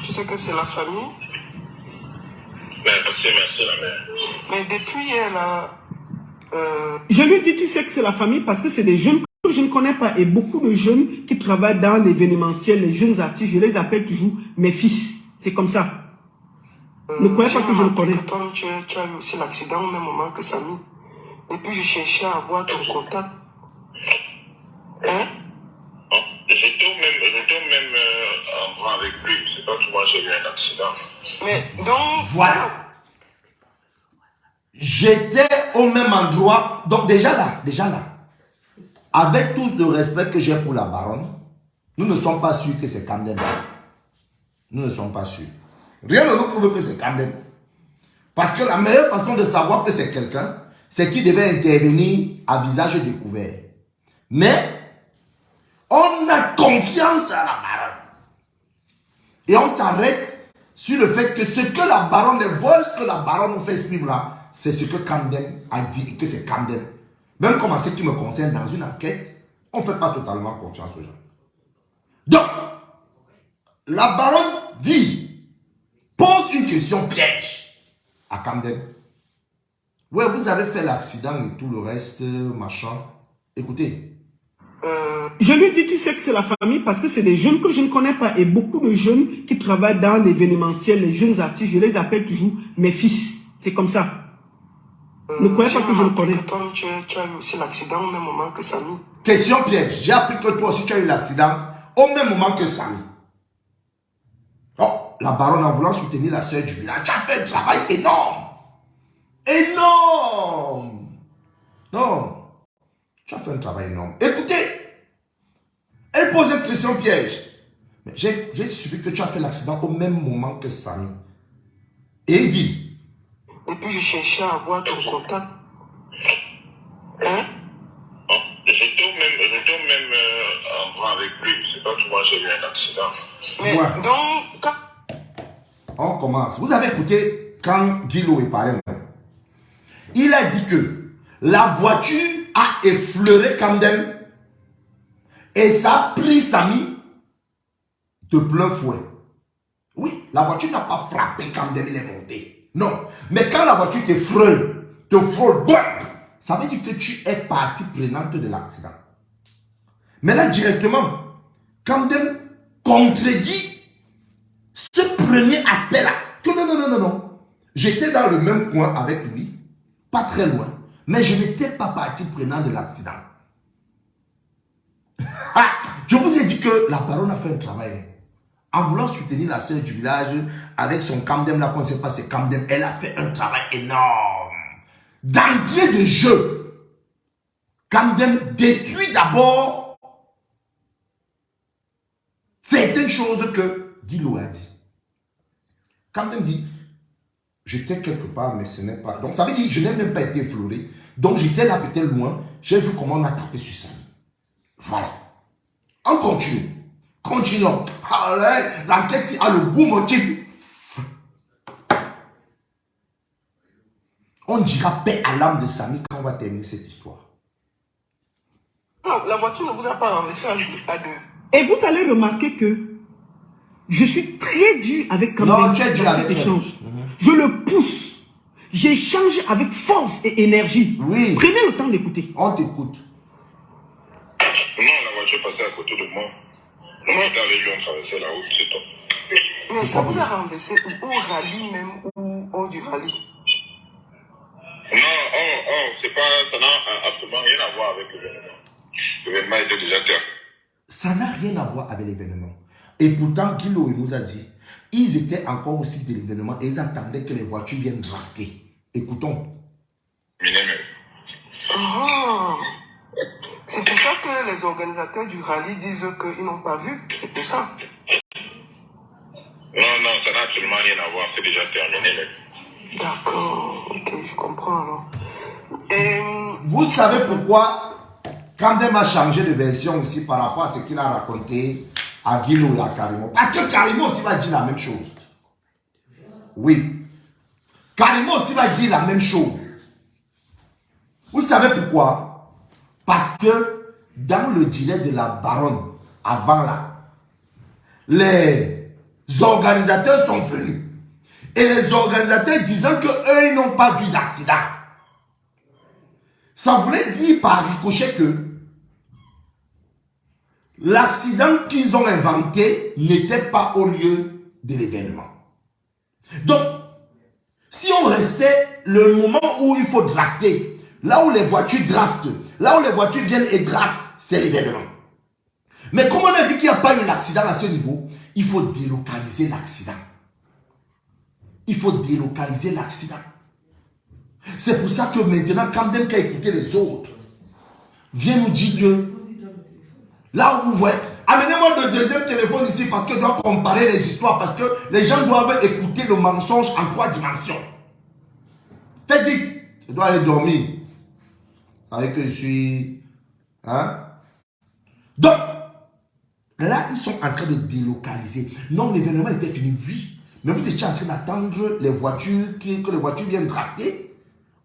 Tu sais que c'est la famille. Merci, la mère. Mais depuis hier, là... Je lui dis, tu sais que c'est la famille parce que c'est des jeunes que je ne connais pas. Et beaucoup de jeunes qui travaillent dans l'événementiel, les jeunes artistes, je les appelle toujours mes fils. C'est comme ça. Ne croyez pas que je le connais. Toi, tu as eu aussi l'accident au même moment que Samy. Depuis, je cherchais à avoir ton contact. Hein? J'étais même en bras avec lui. C'est pas que moi j'ai eu un accident. Mais donc... Voilà. J'étais au même endroit. Donc déjà là, avec tout le respect que j'ai pour la baronne, nous ne sommes pas sûrs que c'est Camden. Nous ne sommes pas sûrs. Rien ne nous prouve que c'est Camden. Parce que la meilleure façon de savoir que c'est quelqu'un, c'est qu'il devait intervenir à visage découvert. Mais on a confiance à la baronne. Et on s'arrête sur le fait que ce que la baronne, les voices que la baronne nous fait suivre là, c'est ce que Camden a dit, que c'est Camden. Même comme en ce qui me concerne, dans une enquête, on ne fait pas totalement confiance aux gens. Donc, la baronne dit, pose une question piège à Camden. Ouais, vous avez fait l'accident et tout le reste, machin. Écoutez. Je lui dis, tu sais que c'est la famille parce que c'est des jeunes que je ne connais pas. Et beaucoup de jeunes qui travaillent dans l'événementiel, les jeunes artistes, je les appelle toujours mes fils. C'est comme ça. Ne croyez pas que je le connais. Toi, tu as eu aussi l'accident au même moment que Samy. Question piège. J'ai appris que toi aussi tu as eu l'accident au même moment que Samy. Oh, la baronne en voulant soutenir la soeur du village, tu as fait un travail énorme. Énorme. Non. Tu as fait un travail énorme. Écoutez. Elle pose une question piège. Mais j'ai suivi que tu as fait l'accident au même moment que Samy. Et il dit. Et puis je cherchais à avoir ton contact. Hein? J'étais même en bras avec lui. C'est pas que moi j'ai eu un accident. Mais Ouais. donc... On commence. Vous avez écouté quand Guy Loé parlait. Il a dit que la voiture a effleuré Camden et ça a pris Samy de plein fouet. Oui, la voiture n'a pas frappé Camden, il est monté. Non. Mais quand la voiture te frôle, bon, ça veut dire que tu es partie prenante de l'accident. Mais là, directement, Kamdem contredit ce premier aspect-là. Que non. J'étais dans le même coin avec lui, pas très loin, mais je n'étais pas partie prenante de l'accident. Je vous ai dit que la baronne a fait un travail. En voulant soutenir la sœur du village avec son Kamdem, là qu'on ne sait pas c'est Kamdem, elle a fait un travail énorme. D'entrée de jeu, Kamdem détruit d'abord certaines choses que Guilo a dit. Kamdem dit, j'étais quelque part, mais ce n'est pas... Donc ça veut dire que je n'ai même pas été effleuré. Donc j'étais là peut-être loin, j'ai vu comment on a tapé sur Samy. Voilà. On continue. Continuons. L'enquête a le goût motif. On dira paix à l'âme de Samy quand on va terminer cette histoire. Non, la voiture ne vous a pas renversé à deux. Et vous allez remarquer que je suis très dur avec Kamdem Non, tu es dur dans avec cet elle. échange. Je le pousse. J'échange avec force et énergie. Oui. Prenez le temps d'écouter. On t'écoute. Non, la voiture passait à côté de moi. Moi, j'étais avec lui, on traversait la route, c'est tout. Mais ça vous a renversé au rallye même ou hors du rallye? Non, c'est pas, ça n'a absolument rien à voir avec l'événement. L'événement était déjà clair. Ça n'a rien à voir avec l'événement. Et pourtant, Guilo nous a dit, ils étaient encore aussi de l'événement et ils attendaient que les voitures viennent drafter. Écoutons. Ah, c'est pour ça que les organisateurs du rallye disent qu'ils n'ont pas vu. C'est pour ça. Non, ça n'a absolument rien à voir. C'est déjà terminé, mec. D'accord. Ok, je comprends alors. Et... Vous savez pourquoi Kamdem a changé de version ici par rapport à ce qu'il a raconté à Guilo et à Karimo? Parce que Karimo aussi va dire la même chose. Oui. Karimo aussi va dire la même chose. Vous savez pourquoi? Parce que dans le dîner de la baronne, avant là, les organisateurs sont venus. Et les organisateurs disant qu'eux, ils n'ont pas vu d'accident. Ça voulait dire par ricochet que l'accident qu'ils ont inventé n'était pas au lieu de l'événement. Donc, si on restait le moment où il faut drafter, là où les voitures draftent, là où les voitures viennent et draftent, c'est l'événement. Mais comme on a dit qu'il n'y a pas eu l'accident à ce niveau, il faut délocaliser l'accident. Il faut délocaliser l'accident. C'est pour ça que maintenant, Kamdem qui a écouté les autres, vient nous dire que là où vous voyez, amenez-moi le deuxième téléphone ici parce que je dois comparer les histoires, parce que les gens doivent écouter le mensonge en 3 dimensions. Faites vite, je dois aller dormir. Vous savez que je suis... Hein? Donc, là, ils sont en train de délocaliser. Non, l'événement était fini, oui. Mais vous étiez en train d'attendre les voitures, que les voitures viennent drafter.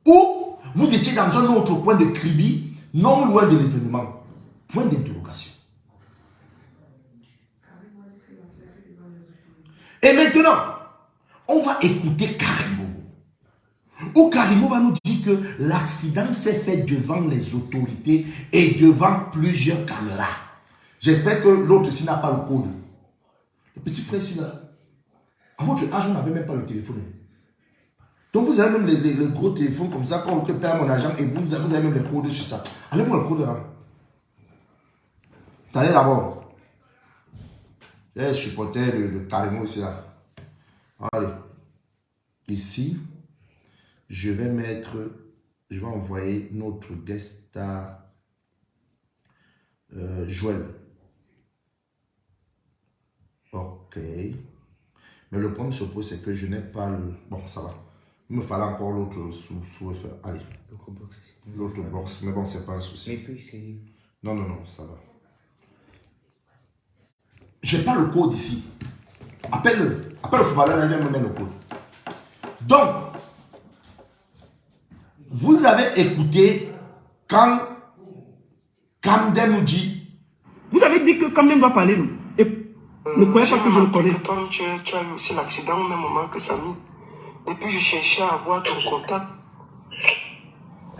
Ou vous étiez dans un autre coin de Kribi, non loin de l'événement. Point d'interrogation. Et maintenant, on va écouter Karimo. Où Karimo va nous dire que l'accident s'est fait devant les autorités et devant plusieurs caméras. J'espère que l'autre ici n'a pas le code. Le petit frère ici là. À votre âge, on n'avait même pas le téléphone. Donc vous avez même les gros téléphones comme ça, quand on perd mon argent et vous avez même les codes sur ça. Allez-moi le code là. Attendez d'abord. Je suis supporter de Karimo ici là. Allez. Ici, je vais envoyer notre guest star Joël. Ok. Mais le problème se pose, c'est que je n'ai pas le... Bon, ça va. Il me fallait encore l'autre sous allez. L'autre box. Mais bon, c'est pas un souci. Mais puis c'est... Non, ça va. J'ai pas le code ici. Appelle-le. Appelle le footballeur, il vient me mettre le code. Donc, vous avez écouté quand Kamdem nous dit... Vous avez dit que Kamdem va parler, non? Et ne croyez pas que je le connais. Comme tu as eu aussi l'accident au même moment que Samy. Et puis je cherchais à avoir ton contact.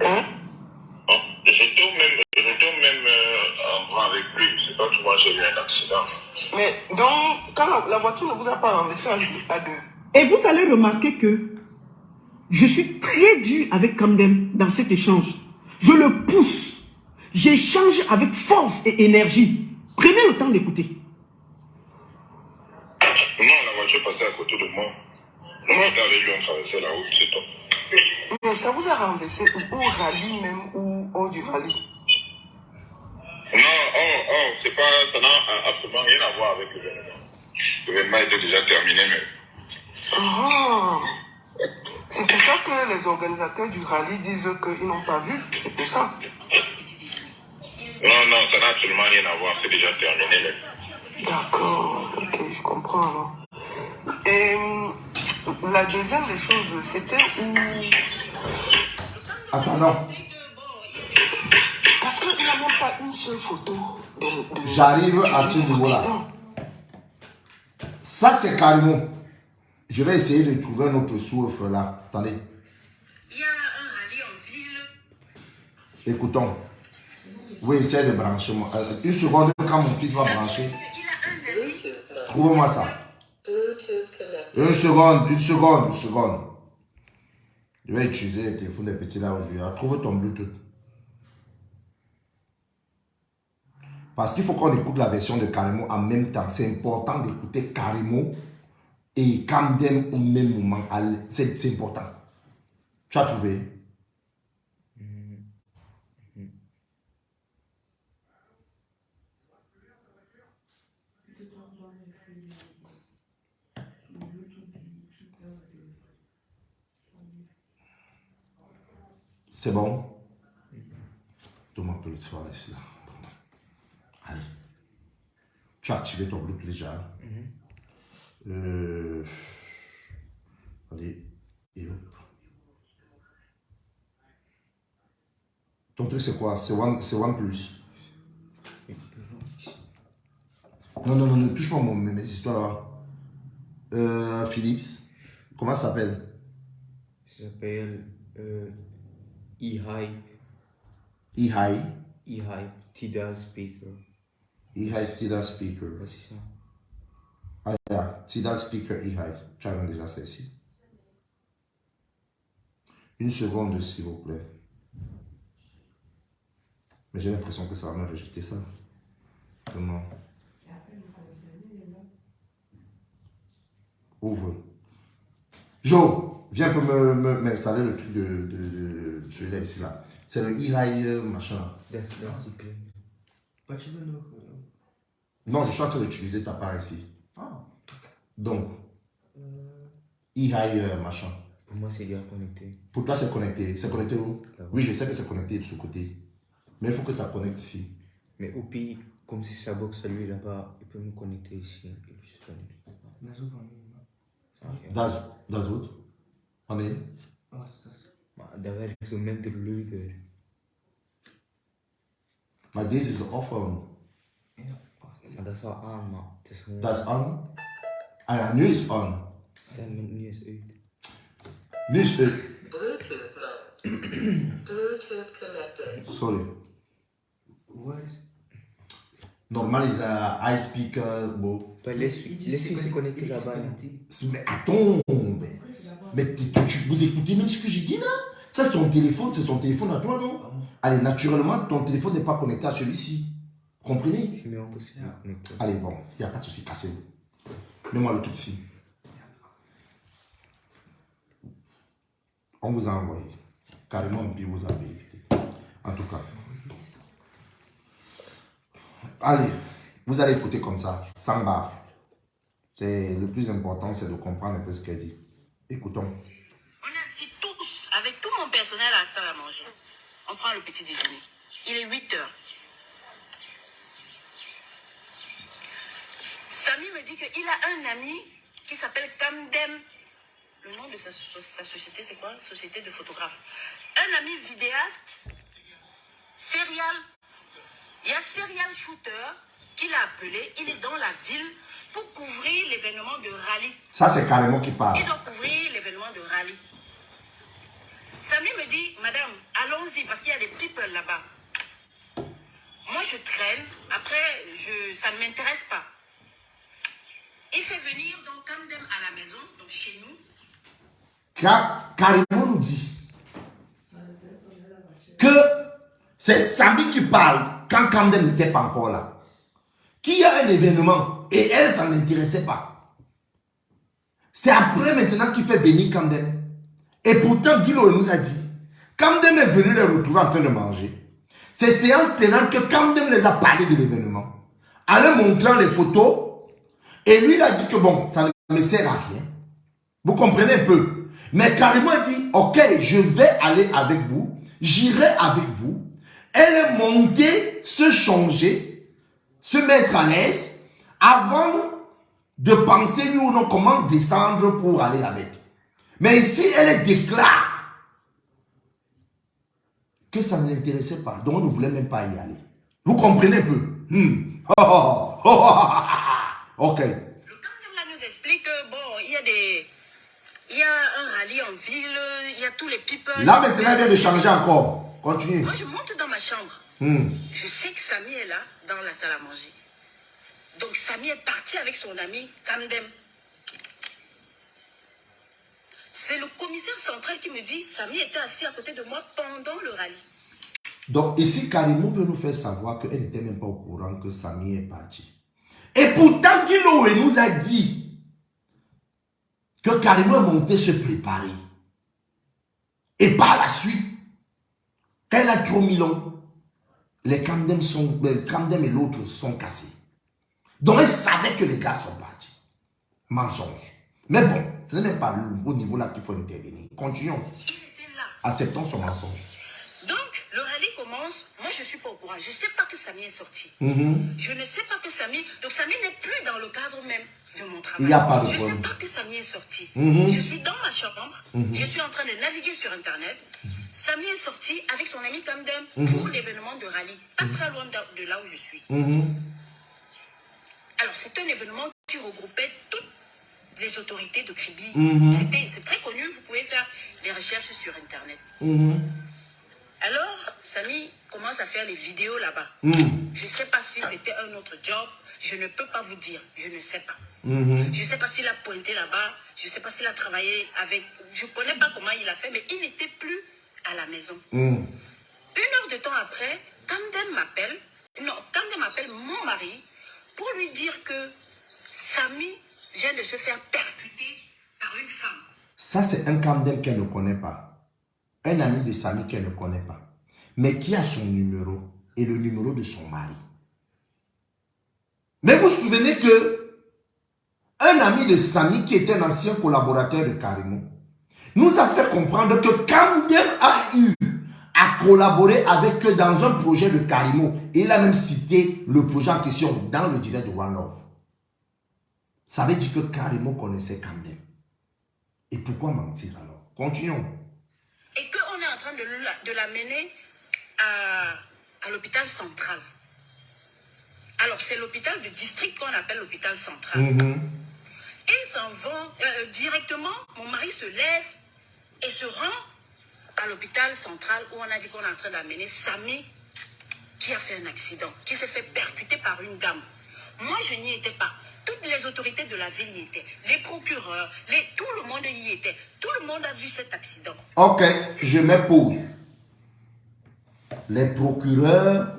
Hein? J'étais même en bras avec lui. j'ai eu un accident. Mais donc, quand la voiture ne vous a pas renversé à deux. Et vous allez remarquer que je suis très dur avec Kamdem dans cet échange. Je le pousse. J'échange avec force et énergie. Prenez le temps d'écouter. Non, la voiture passait à côté de moi. On était avec lui, on traversait la route, c'est tout. Mais ça vous a renversé au rallye même ou hors du rallye? Non, c'est pas, ça n'a absolument rien à voir avec l'événement. L'événement était déjà terminé, mais... Ah, c'est pour ça que les organisateurs du rallye disent qu'ils n'ont pas vu. C'est pour ça. Non, ça n'a absolument rien à voir, c'est déjà terminé. D'accord, ok, je comprends alors. Et la deuxième des choses, c'était où... Attends, non. Parce qu'il n'y a même pas une seule photo de J'arrive à ce niveau-là. Ça, c'est carrément. Je vais essayer de trouver un autre souffle là. Attendez. Il y a un rallye en ville. Écoutons. Oui, essaye de brancher moi. Une seconde, quand mon fils va brancher. Trouve-moi ça. Une seconde. Je vais utiliser les téléphones des petits là aujourd'hui. Trouve ton Bluetooth. Parce qu'il faut qu'on écoute la version de Karimo en même temps. C'est important d'écouter Karimo et Kamdem au même moment. C'est important. Tu as trouvé? C'est bon? Donne-moi un peu le soir ici. Là. Allez. Tu as activé ton Bluetooth déjà. Allez. Et hop. Ton truc c'est quoi? C'est OnePlus. Non, ne touche pas mes histoires là. Philips. Comment ça s'appelle? Ça s'appelle eHype. eHype Tidal Speaker. eHype Tidal Speaker. Ouais, c'est ça. Ah, yeah. Tidal Speaker eHype. Tu as déjà ça ici. Une seconde, s'il vous plaît. Mais j'ai l'impression que ça va me rejeter ça. Comment? Ouvre. Joe, viens pour m'installer le truc de celui-là ici là. C'est le eHype machin. That's the claim. But you will know. Non, je suis en train d'utiliser ta part ici. Ah. Donc, eHype machin. Pour moi, c'est déjà connecté. Pour toi, c'est connecté. C'est connecté où? Là-bas. Oui, je sais que c'est connecté de ce côté. Mais il faut que ça connecte ici. Mais au pire, comme si sa box à lui là-bas, il peut me connecter ici. Et puis se connecter. Das what? Wanneer? Maar daar werkt zo minder leuker. Maar deze is off on. Maar dat is al aan, man. Het is gewoon... Dat is on. Ah ja, nu is on. Zijn met nu eens uit. Nu is het. Sorry. Normal is I speak bon. Laisse-lui se connecter là-bas. Mais attends, vous écoutez même ce que j'ai dit là? Ça c'est ton téléphone à toi, non? Allez, naturellement, ton téléphone n'est pas connecté à celui-ci. Comprenez? Mais on peut se connecter. Allez, bon, il n'y a pas de souci, cassez-vous. Mets-moi le truc ici. On vous a envoyé. Carrément, on vous a évité. En tout cas. Allez, vous allez écouter comme ça, sans bave. C'est le plus important, c'est de comprendre un peu ce qu'elle dit. Écoutons. On assis tous, avec tout mon personnel à la salle à manger. On prend le petit déjeuner. Il est 8 heures. Samy me dit qu'il a un ami qui s'appelle Kamdem. Le nom de sa société, c'est quoi? Société de photographes. Un ami vidéaste, serial. Il y a serial shooter qu'il a appelé. Il est dans la ville pour couvrir l'événement de rallye. Ça, c'est carrément qui parle. Il doit couvrir l'événement de rallye. Samy me dit, madame, allons-y parce qu'il y a des people là-bas. Moi, je traîne. Après, ça ne m'intéresse pas. Il fait venir donc Kamdem à la maison, donc chez nous. Carrément nous dit que c'est Samy qui parle quand Kamdem n'était pas encore là. Qu'il y a un événement et elle, ça ne l'intéressait pas. C'est après maintenant qu'il fait venir Kamdem. Et pourtant, Guilo nous a dit, Kamdem est venu les retrouver en train de manger. C'est séance tenante que Kamdem les a parlé de l'événement. En leur montrant les photos. Et lui, il a dit que bon, ça ne me sert à rien. Vous comprenez un peu. Mais carrément, il dit, ok, je vais aller avec vous. J'irai avec vous. Elle est montée, se changer, se mettre à l'aise, avant de penser, nous, non, comment descendre pour aller avec. Mais ici, elle déclare que ça ne l'intéressait pas. Donc, on ne voulait même pas y aller. Vous comprenez un peu. Ok. Le Kamdem là nous explique que bon, il y a un rallye en ville, il y a tous les people. Là, maintenant, elle vient de changer encore. Continue. Moi, je monte dans ma chambre. Je sais que Samy est là, dans la salle à manger. Donc, Samy est parti avec son ami Kamdem. C'est le commissaire central qui me dit, Samy était assis à côté de moi pendant le rallye. Donc, ici, Karimo veut nous faire savoir qu'elle n'était même pas au courant que Samy est parti. Et pourtant, Guilo nous a dit que Karimo est monté se préparer. Et par la suite, quand elle a trop mis long, les Kamdem et l'autre sont cassés. Donc, elle savait que les gars sont partis. Mensonge. Mais bon, ce n'est même pas au niveau là qu'il faut intervenir. Continuons. Il était là. Acceptons son mensonge. Donc, le rallye commence. Moi, je ne suis pas au courant. Je ne sais pas que Samy est sorti. Je ne sais pas que Samy... Donc, Samy n'est plus dans le cadre même de mon travail. Il n'y a pas de Je ne problème. sais pas que Samy est sorti. Je suis dans ma chambre. Je suis en train de naviguer sur Internet. Samy est sorti avec son ami Kamdem pour l'événement de rallye. Pas très loin de là où je suis. Alors, c'est un événement qui regroupait toutes les autorités de Kribi. C'est très connu. Vous pouvez faire des recherches sur Internet. Alors, Samy commence à faire les vidéos là-bas. Je ne sais pas si c'était un autre job. Je ne peux pas vous dire. Je ne sais pas. Je ne sais pas s'il a pointé là-bas. Je ne sais pas s'il a travaillé avec... Je ne connais pas comment il a fait, mais il n'était plus à la maison. Une heure de temps après, Kamdem m'appelle. Non, Kamdem m'appelle mon mari pour lui dire que Samy vient de se faire percuter par une femme. Ça, c'est un Kamdem qu'elle ne connaît pas. Un ami de Samy qu'elle ne connaît pas. Mais qui a son numéro et le numéro de son mari. Mais vous vous souvenez que un ami de Samy, qui était un ancien collaborateur de Karimo, nous a fait comprendre que Kamdem a eu à collaborer avec eux dans un projet de Karimo. Et il a même cité le projet en question dans le direct de One Love. Ça veut dire que Karimo connaissait Kamdem. Et pourquoi mentir alors? Continuons. Et qu'on est en train de l'amener à l'hôpital central. Alors, c'est l'hôpital de district qu'on appelle l'hôpital central. Ils s'en vont directement. Mon mari se lève et se rend à l'hôpital central où on a dit qu'on est en train d'amener Samy qui a fait un accident, qui s'est fait percuter par une dame. Moi, je n'y étais pas. Toutes les autorités de la ville y étaient. Les procureurs, tout le monde y était. Tout le monde a vu cet accident. Ok, je me pose. Les procureurs,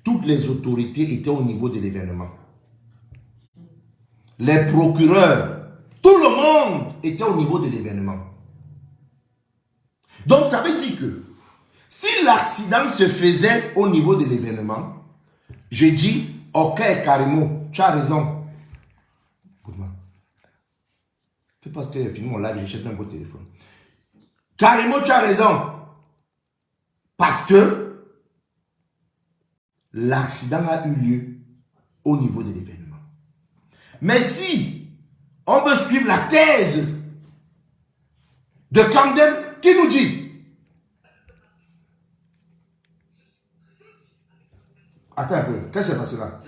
toutes les autorités étaient au niveau de l'événement. Les procureurs, tout le monde était au niveau de l'événement. Donc ça veut dire que si l'accident se faisait au niveau de l'événement, je dis, ok Karimo, tu as raison. Écoute-moi. Fais parce que j'ai fini mon live, j'achète un beau téléphone. Karimo, tu as raison. Parce que l'accident a eu lieu au niveau de l'événement. Mais si on veut suivre la thèse de Kamdem, qui nous dit? Attends un peu, qu'est-ce qui s'est passé là?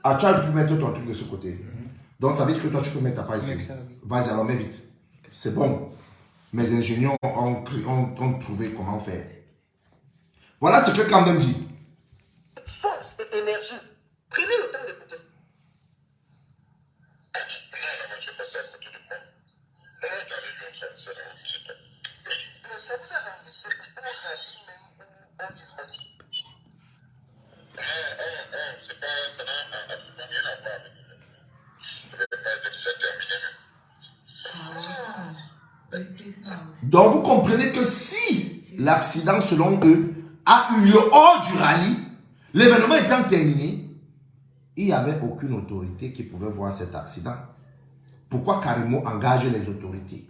Ah, tu as pu mettre ton truc de ce côté. Donc ça veut dire que toi tu peux mettre ta part ici. Vas-y, alors mets vite. C'est bon. Mes ingénieurs ont trouvé comment faire. Voilà ce que Kamdem dit. Force et énergie. Prenez le temps d'écouter. Ça vous a renversé au rallye même ou hors du rallye? C'est pas absolument rien à voir avec ça n'avait pas été déjà terminé. Donc vous comprenez que si l'accident selon eux a eu lieu hors du rallye, l'événement étant terminé, il n'y avait aucune autorité qui pouvait voir cet accident. Pourquoi Karimo engage les autorités?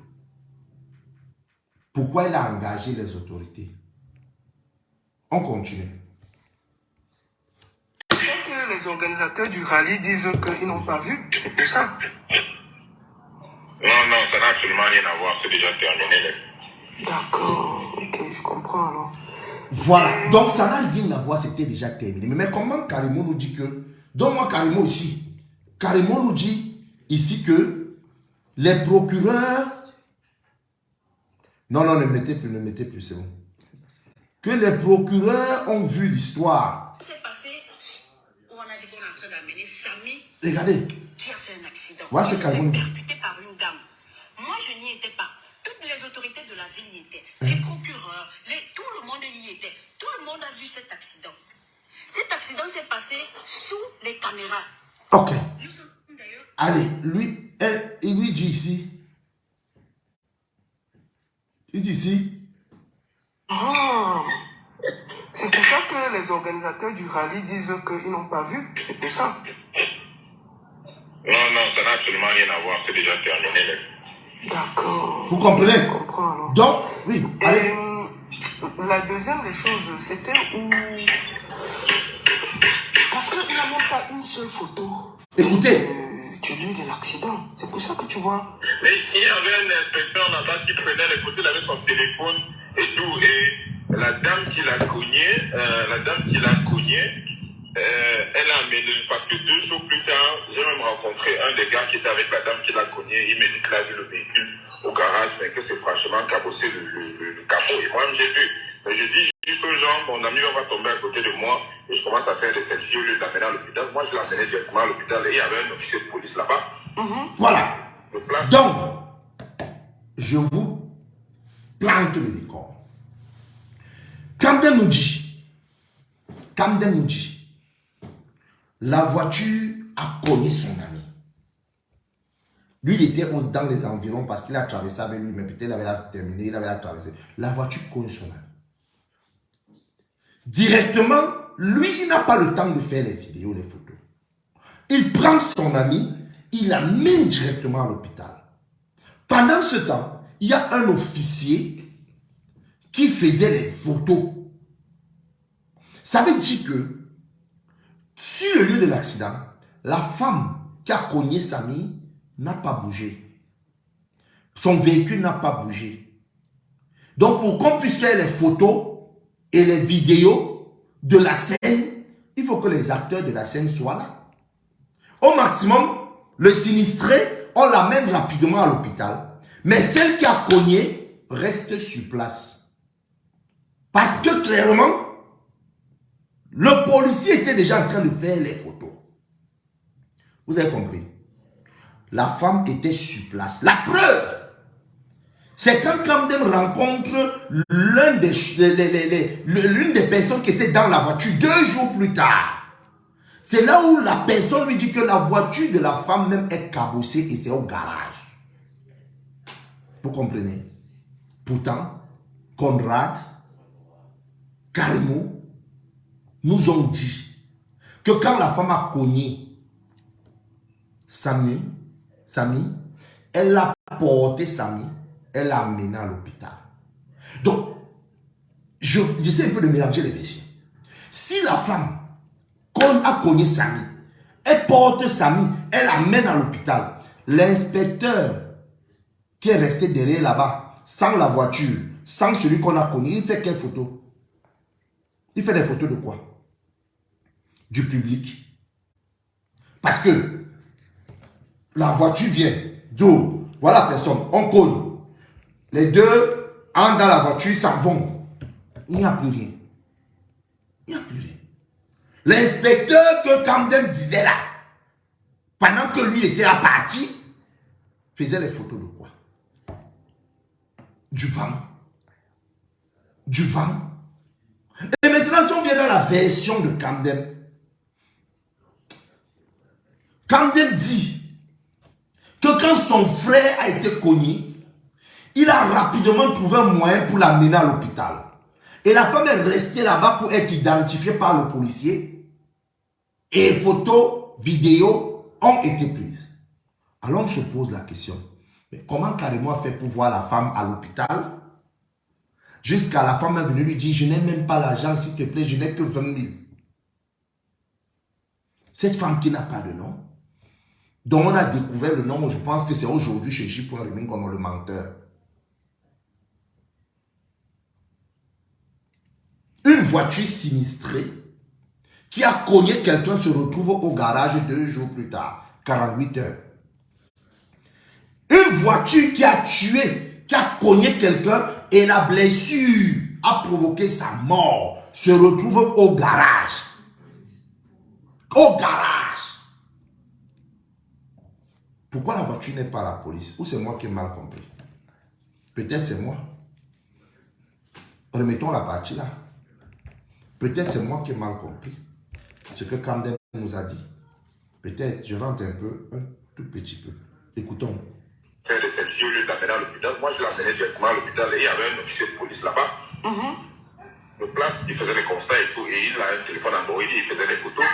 Pourquoi il a engagé les autorités? On continue. C'est que les organisateurs du rallye disent qu'ils n'ont pas vu, c'est pour ça. Non, ça n'a absolument rien à voir, c'est déjà terminé. D'accord, ok, je comprends alors. Voilà, donc ça n'a rien à voir, c'était déjà terminé. Mais comment Karimo nous dit que... Donne-moi Karimo ici. Karimo nous dit ici que les procureurs... Non, ne mettez plus, c'est bon. Que les procureurs ont vu l'histoire. C'est passé où on a dit qu'on est en train d'amener Samy. Regardez. Qui a fait un accident. Voilà ce Il s'est fait Karimo dit. percuté par une dame. Moi, je n'y étais pas. Toutes les autorités de la ville y étaient. Les procureurs, tout le monde y était. Tout le monde a vu cet accident. Cet accident s'est passé sous les caméras. Ok. Nous sommes d'ailleurs... Allez, il lui dit ici. Il dit ici. Ah, c'est pour ça que les organisateurs du rallye disent qu'ils n'ont pas vu, c'est pour ça. Non, ça n'a absolument rien à voir, c'est déjà terminé. D'accord. Vous comprenez? Je comprends alors. Donc, oui, allez. Et la deuxième des choses, c'était où... Parce qu'il n'y a même pas une seule photo. Écoutez. Du lieu de l'accident. C'est pour ça que tu vois. Mais s'il y avait un inspecteur là-bas qui prenait les photos, il avait son téléphone et tout, et la dame qui l'a cogné, elle a amené, parce que 2 jours plus tard, j'ai même rencontré un des gars qui était avec la dame qui l'a cogné, il m'a dit qu'il a vu le véhicule au garage, mais que c'est franchement cabossé le capot, et moi-même j'ai vu. Mais je dis juste aux gens, mon ami va tomber à côté de moi, et je commence à faire des selfies au lieu d'amener à l'hôpital. Moi je l'ai amené directement à l'hôpital, et il y avait un officier de police là-bas. Voilà. Donc, je vous plante le décor. Kamdem nous dit, la voiture a cogné son ami. Lui, il était dans les environs parce qu'il a traversé avec lui, mais peut-être il avait terminé, il avait traversé. La voiture cogne son ami. Directement, lui, il n'a pas le temps de faire les vidéos, les photos. Il prend son ami, il l'amène directement à l'hôpital. Pendant ce temps, il y a un officier qui faisait les photos. Ça veut dire que sur le lieu de l'accident, la femme qui a cogné Samy n'a pas bougé. Son véhicule n'a pas bougé. Donc pour qu'on puisse faire les photos et les vidéos de la scène, il faut que les acteurs de la scène soient là. Au maximum, le sinistré, on l'amène rapidement à l'hôpital. Mais celle qui a cogné reste sur place. Parce que clairement, le policier était déjà en train de faire les photos. Vous avez compris? La femme était sur place. La preuve, c'est quand Kamdem rencontre l'une des personnes qui était dans la voiture 2 jours plus tard. C'est là où la personne lui dit que la voiture de la femme même est cabossée et c'est au garage. Vous comprenez? Pourtant, Conrad, Karimo nous ont dit que quand la femme a cogné Samy, elle a porté Samy, elle l'a amené à l'hôpital. Donc, j'essaie un peu de mélanger les versions. Si la femme a cogné Samy, elle porte Samy, elle l'amène à l'hôpital, l'inspecteur qui est resté derrière là-bas, sans la voiture, sans celui qu'on a cogné, il fait quelle photo? Il fait des photos de quoi? Du public. Parce que la voiture vient, d'où? Voilà la personne, on cogne. Les deux entrent dans la voiture, ils s'en vont. Il n'y a plus rien. Il n'y a plus rien. L'inspecteur que Kamdem disait là, pendant que lui était à partir, faisait les photos de quoi? Du vent. Du vent. Et maintenant, si on vient dans la version de Kamdem, Kamdem dit que quand son frère a été cogné, il a rapidement trouvé un moyen pour l'amener à l'hôpital. Et la femme est restée là-bas pour être identifiée par le policier. Et photos, vidéos ont été prises. Alors on se pose la question, mais comment Karimo a fait pour voir la femme à l'hôpital? Jusqu'à la femme est venue lui dire, je n'ai même pas l'argent, s'il te plaît, je n'ai que 20 000. Cette femme qui n'a pas de nom, dont on a découvert le nom, je pense que c'est aujourd'hui chez J.Reming qu'on a le menteur. Une voiture sinistrée qui a cogné quelqu'un se retrouve au garage 2 jours plus tard, 48 heures. Une voiture qui a tué, qui a cogné quelqu'un et la blessure a provoqué sa mort, se retrouve au garage. Au garage. Pourquoi la voiture n'est pas à la police? Ou c'est moi qui ai mal compris? Peut-être c'est moi. Remettons la partie là. Peut-être c'est moi qui ai mal compris ce que Kamdem nous a dit. Peut-être, je rentre un peu, un tout petit peu. Écoutons. Faire de celle-ci au lieu de l'amener à l'hôpital. Moi, je l'amenais directement à l'hôpital et il y avait un officier de police là-bas. Le place, il faisait les constats et tout. Et il a un téléphone Android, il faisait des photos.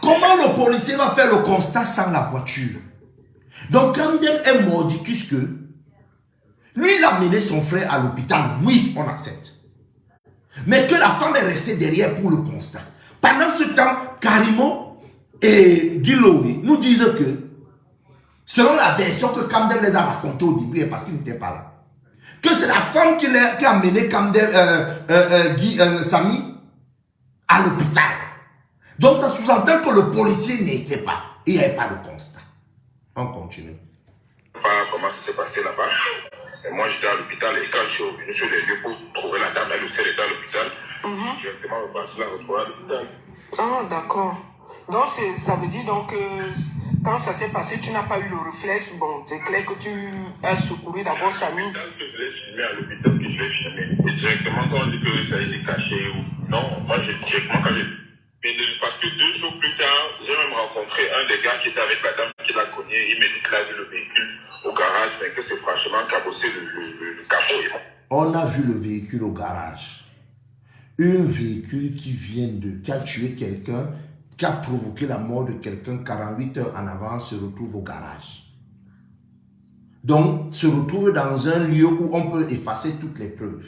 Comment le policier va faire le constat sans la voiture? Donc, Kamdem est mordicus que lui, il a mené son frère à l'hôpital. Oui, on accepte. Mais que la femme est restée derrière pour le constat. Pendant ce temps, Karimo et Guiloui nous disent que, selon la version que Kamdem les a racontée au début, et parce qu'il n'était pas là, que c'est la femme qui a mené Samy à l'hôpital. Donc ça sous-entend que le policier n'était pas. Il n'y avait pas de constat. On continue. Comment ça s'est passé là-bas. Et moi j'étais à l'hôpital et quand je suis revenu sur les lieux pour trouver la dame, elle aussi était à l'hôpital. Directement, on va se la retrouver à l'hôpital. Ah, d'accord. Donc, ça veut dire donc que quand ça s'est passé, tu n'as pas eu le réflexe. Bon, c'est clair que tu as secouru d'abord Samy. Je l'ai filmé à l'hôpital, que je l'ai filmé. Et directement, quand on dit que ça a été caché ou non, moi, directement, quand j'ai. Mais parce que 2 jours plus tard, j'ai même rencontré un des gars qui était avec la dame qui l'a cogné. Il m'a dit qu'il a vu le véhicule au garage, mais que c'est franchement cabossé le capot. On a vu le véhicule au garage. Un véhicule qui a tué quelqu'un, qui a provoqué la mort de quelqu'un 48 heures en avance, se retrouve au garage. Donc, se retrouve dans un lieu où on peut effacer toutes les preuves.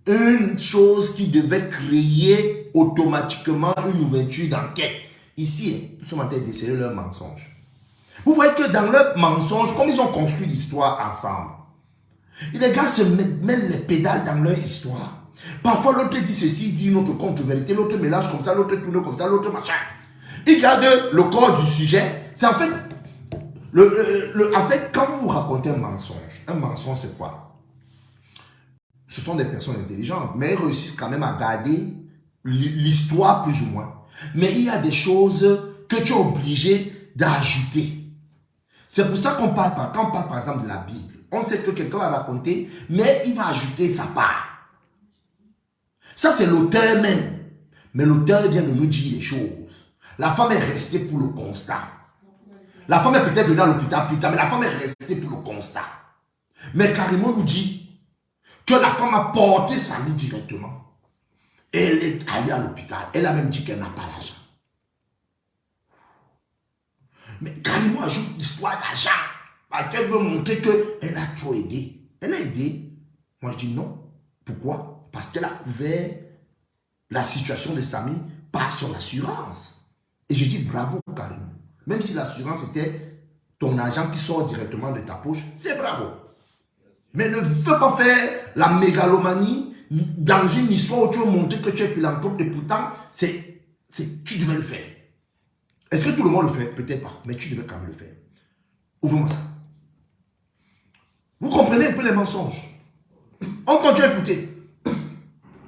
Une chose qui devait créer automatiquement une ouverture d'enquête. Ici, nous sommes en train de déceler leur mensonge. Vous voyez que dans leur mensonge, comme ils ont construit l'histoire ensemble, les gars se mettent les pédales dans leur histoire. Parfois, l'autre dit ceci, dit une autre contre-vérité, l'autre mélange comme ça, l'autre tourne comme ça, l'autre machin. Il garde le corps du sujet. C'est en fait, en fait, quand vous racontez un mensonge c'est quoi? Ce sont des personnes intelligentes, mais elles réussissent quand même à garder l'histoire plus ou moins. Mais il y a des choses que tu es obligé d'ajouter. C'est pour ça qu'on parle, quand on parle par exemple de la Bible, on sait que quelqu'un va raconter, mais il va ajouter sa part. Ça, c'est l'auteur même. Mais l'auteur vient de nous dire les choses. La femme est restée pour le constat. La femme est peut-être venue à l'hôpital plus tard, mais la femme est restée pour le constat. Mais Karimo nous dit que la femme a porté Samy directement. Et elle est allée à l'hôpital. Elle a même dit qu'elle n'a pas l'argent. Mais Karimo ajoute l'histoire d'argent. Parce qu'elle veut montrer qu'elle a trop aidé. Elle a aidé. Moi, je dis non. Pourquoi? Parce qu'elle a couvert la situation de Samy par son assurance. Et je dis bravo, Karimo. Même si l'assurance était ton argent qui sort directement de ta poche, c'est bravo. Mais ne veux pas faire la mégalomanie dans une histoire où tu veux montrer que tu es philanthrope et pourtant, tu devais le faire. Est-ce que tout le monde le fait? Peut-être pas, mais tu devais quand même le faire. Ouvre-moi ça. Vous comprenez un peu les mensonges? On continue à écouter.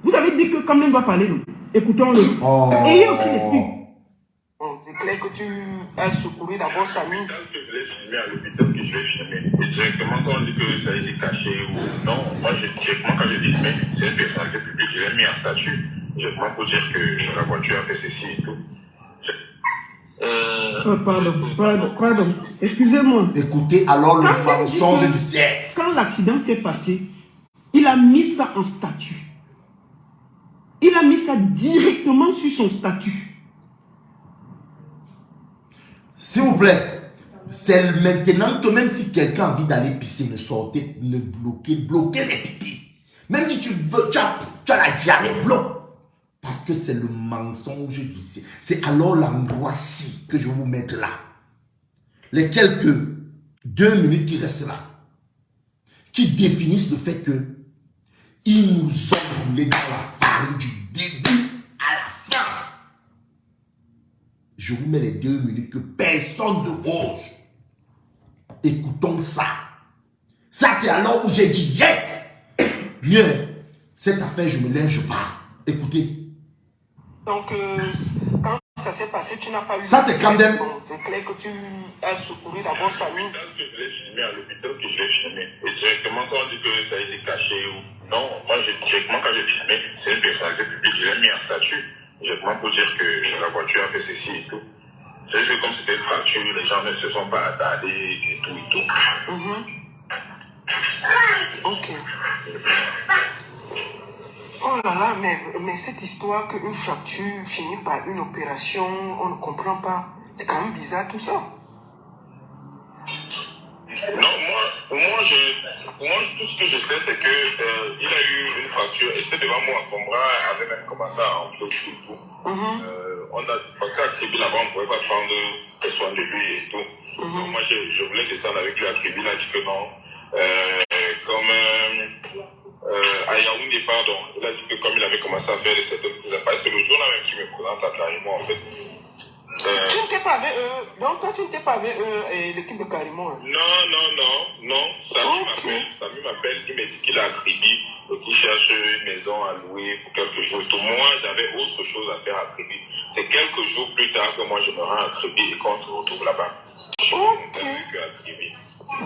Vous avez dit que Kamdem va parler, non? Écoutons-le. Oh. Ayez aussi l'esprit. Bon, c'est clair que tu as secouru d'abord Samy. Quand je l'ai filmé à l'hôpital, que je l'ai filmé, et directement quand on dit que ça a été caché ou non, moi directement quand j'ai dit mais c'est une personnalité publique, je l'ai mis en statut, directement pour dire que la voiture a fait ceci et tout. Pardon. Excusez-moi. Écoutez alors le Quand mensonge du siècle. Quand l'accident s'est passé, il a mis ça en statut. Il a mis ça directement sur son statut. S'il vous plaît, c'est maintenant que même si quelqu'un a envie d'aller pisser, ne sortez, ne bloquez les pipis. Même si tu veux, tu as la diarrhée, bloque. Parce que c'est le mensonge du ciel. C'est alors l'endroit-ci que je vais vous mettre là. Les quelques 2 minutes qui restent là, qui définissent le fait que ils nous ont roulé dans la farine du début à la fin. Je vous mets les 2 minutes que personne ne bouge. Écoutons ça. Ça, c'est alors où j'ai dit yes. Mieux, cette affaire, je me lève, je pars. Écoutez. Donc, quand ça s'est passé, tu n'as pas eu... Ça, c'est Camden. Bon, c'est clair que tu as secouru d'abord Samy. Quand je l'ai filmé à l'hôpital, que je l'ai filmé, et directement quand on dit que ça a été caché ou non, moi directement quand j'ai filmé, c'est une personnalité publique, je l'ai mis en statut, directement pour dire que la voiture a fait ceci et tout. C'est juste que comme c'était une fracture, les gens ne se sont pas attardés et tout et tout. Ok. Oh là là, mais cette histoire qu'une fracture finit par une opération, on ne comprend pas. C'est quand même bizarre tout ça. Non, moi, tout ce que je sais, c'est que il a eu une fracture et c'était devant moi. Son bras avait même commencé à enfler et tout. Parce qu'à Kribi là-bas, on ne pouvait pas prendre soin de lui et tout. Donc moi, je voulais descendre avec lui à Kribi, il a dit que non. À Yaoundé, pardon, il a dit que comme il avait commencé à faire certaines prises à part, c'est le jour-là même qui me présente à Carimo en fait. Tu n'étais pas avec eux, donc toi tu n'étais pas avec eux et l'équipe de Carimo. Non. Samy m'appelle, il me dit qu'il a Kribi et qu'il cherche une maison à louer pour quelques jours et tout. Moi, j'avais autre chose à faire à Kribi. C'est quelques jours plus tard que moi je me rends à Kribi et qu'on se retrouve là-bas. Ok.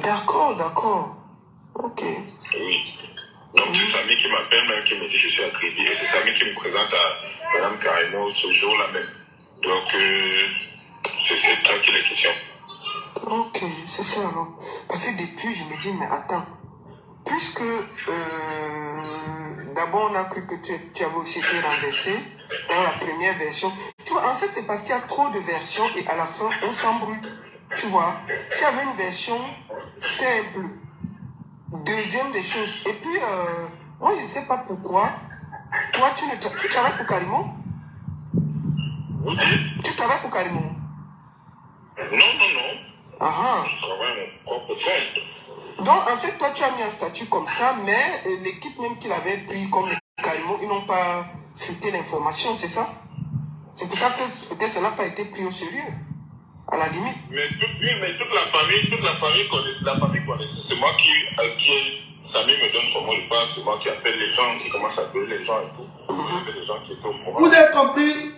D'accord. Ok. Oui. Donc c'est Samy qui m'appelle, même qui me dit que je suis à Kribi. Et c'est Samy qui me présente à Mme Carimo ce jour-là même. Donc c'est ça qui est la question. Ok, c'est ça alors. Parce que depuis, je me dis, mais attends. Puisque d'abord on a cru que tu avais aussi été renversé dans la première version. Tu vois, en fait, c'est parce qu'il y a trop de versions et à la fin, on s'embrouille. Tu vois, s'il y avait une version simple, deuxième des choses. Et puis, moi, je ne sais pas pourquoi. Toi, tu travailles pour Carimo? Oui. Tu travailles pour Carimo? Non. Ah. Je travaille à mon propre compte. Donc, en fait, toi, tu as mis un statut comme ça, mais l'équipe même qu'il avait pris comme Carimo, ils n'ont pas fuité l'information, c'est ça? C'est pour ça que peut-être ça n'a pas été pris au sérieux, à la limite. Mais toute la famille connaît. C'est moi qui Samy me donne son mot de passe, c'est moi qui appelle les gens, qui commence à appeler les gens et tout. Les gens qui étaient au courant. Vous avez compris?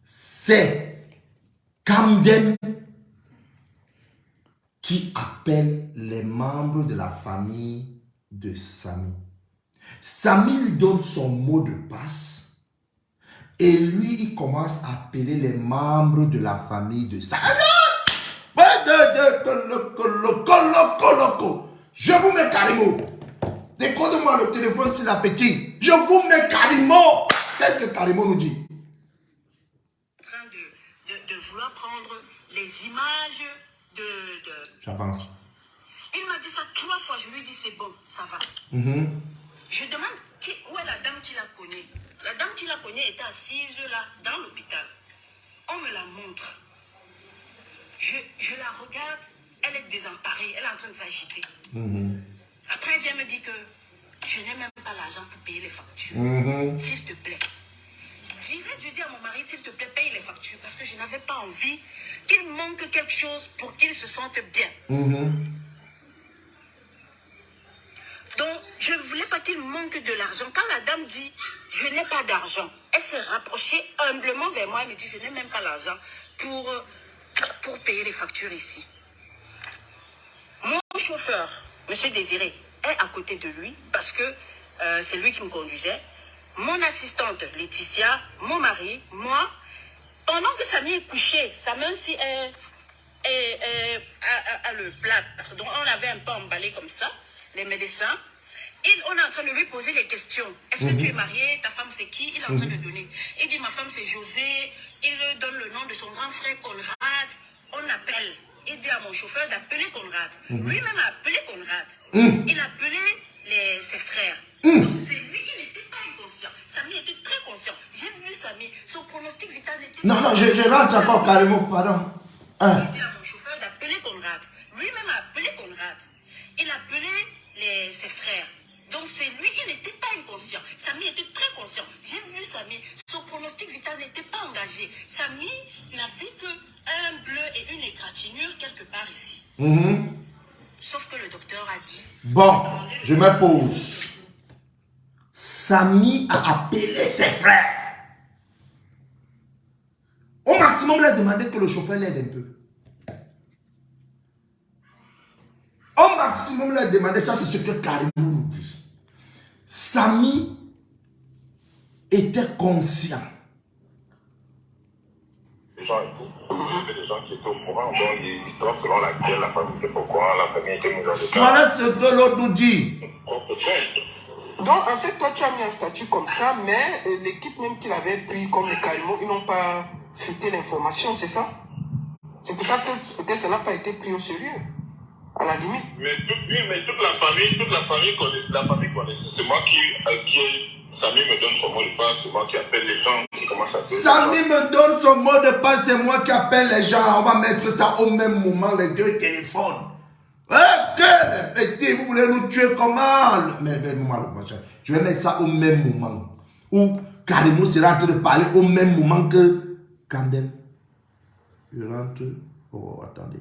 C'est Camden qui appelle les membres de la famille de Samy. Samy lui donne son mot de passe et lui, il commence à appeler les membres de la famille de Samy. Je vous mets Carimo. Décode-moi le téléphone, c'est la petite. Je vous mets Carimo. Qu'est-ce que Carimo nous dit? De vouloir prendre les images de... J'avance. Il m'a dit ça 3 fois. Je lui ai dit c'est bon, ça va. Je demande où est la dame qui l'a cogné. La dame qui l'a cogné était assise là, dans l'hôpital. On me la montre. Je la regarde, elle est désemparée, elle est en train de s'agiter. Après, elle vient me dire que je n'ai même pas l'argent pour payer les factures. S'il te plaît. Direct, je dis à mon mari, s'il te plaît, paye les factures parce que je n'avais pas envie qu'il manque quelque chose pour qu'il se sente bien. Donc, je ne voulais pas qu'il manque de l'argent. Quand la dame dit, je n'ai pas d'argent, elle s'est rapprochée humblement vers moi. Elle me dit, je n'ai même pas l'argent pour payer les factures ici. Mon chauffeur, M. Désiré, est à côté de lui parce que c'est lui qui me conduisait. Mon assistante, Laetitia, mon mari, moi, pendant que Samy est couché, sa main aussi a le plat. Donc, on l'avait un peu emballé comme ça, les médecins. On est en train de lui poser les questions. Est-ce que tu es marié? Ta femme, c'est qui? Il est en train de donner. Il dit, ma femme, c'est José. Il donne le nom de son grand frère, Conrad. On appelle. Il dit à mon chauffeur d'appeler Conrad. Lui-même a appelé Conrad. Il a appelé ses frères. Donc, c'est lui, il n'était pas inconscient. Samy était très conscient. J'ai vu Samy. Son pronostic vital n'était pas... Non, je rentre encore carrément, pardon. Il dit à mon chauffeur d'appeler Conrad. Lui-même a appelé Conrad. Il a appelé ses frères. Donc c'est lui, il n'était pas inconscient. Samy était très conscient. J'ai vu Samy, son pronostic vital n'était pas engagé. Samy n'avait qu'un bleu et une égratignure quelque part ici. Sauf que le docteur a dit... Bon, je me pose. Samy a appelé ses frères. Au maximum, il a demandé que le chauffeur l'aide un peu. Au maximum, il a demandé, ça c'est ce que Karim nous dit. Samy était conscient. Les gens et tout. Il y avait des gens qui étaient au courant. Donc, il y a une histoire selon laquelle la famille était au courant, la famille était mise en décalage. Voilà ce que l'autre nous dit. Donc, en fait, toi, tu as mis un statut comme ça, mais l'équipe même qu'il avait pris comme les Calmo, ils n'ont pas fuité l'information, c'est ça? C'est pour ça que peut-être ça n'a pas été pris au sérieux, à la limite. Mais toute la famille connaissait. C'est moi Samy me donne son mot de passe, c'est moi qui appelle les gens, qui commence à appeler. Samy me donne son mot de passe, c'est moi qui appelle les gens. On va mettre ça au même moment, les deux téléphones. Vous voulez nous tuer comment? Mais je vais mettre ça au même moment. Où Karimou sera en train de parler au même moment que Kandem. Je rentre. Oh, attendez.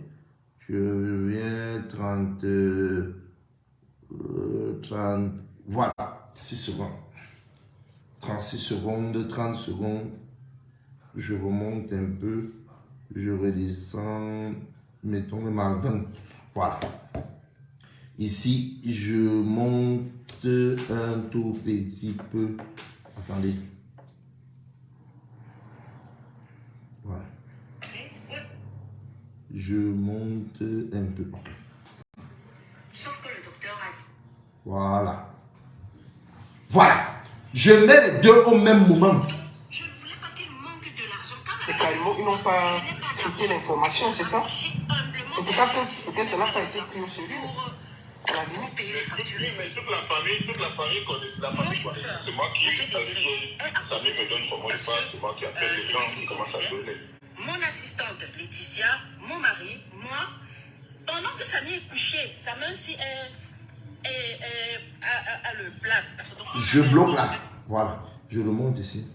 Je viens 30. Voilà, 6 secondes. 36 secondes, 30 secondes. Je remonte un peu. Je redescends. Mettons même à 20. Voilà. Ici, je monte un tout petit peu. Attendez. Voilà. Je monte un peu. Sauf que le docteur a dit. Voilà. Voilà. Je mets les deux au même moment. Je ne voulais pas qu'il manque de l'argent. Les Calmo, ils n'ont pas fuité l'information, c'est ça? C'est pour ça que peut-être ça n'a pas été pris au sérieux. À la limite. Mais toute la famille connaissait. C'est moi qui Samy me donne son mot de passe, c'est moi qui appelle les gens, qui commence à appeler. Mon assistante, Laetitia, mon mari, moi, pendant que Samy est couché, sa main aussi a le plat. Je bloque là. Voilà. Je remonte ici.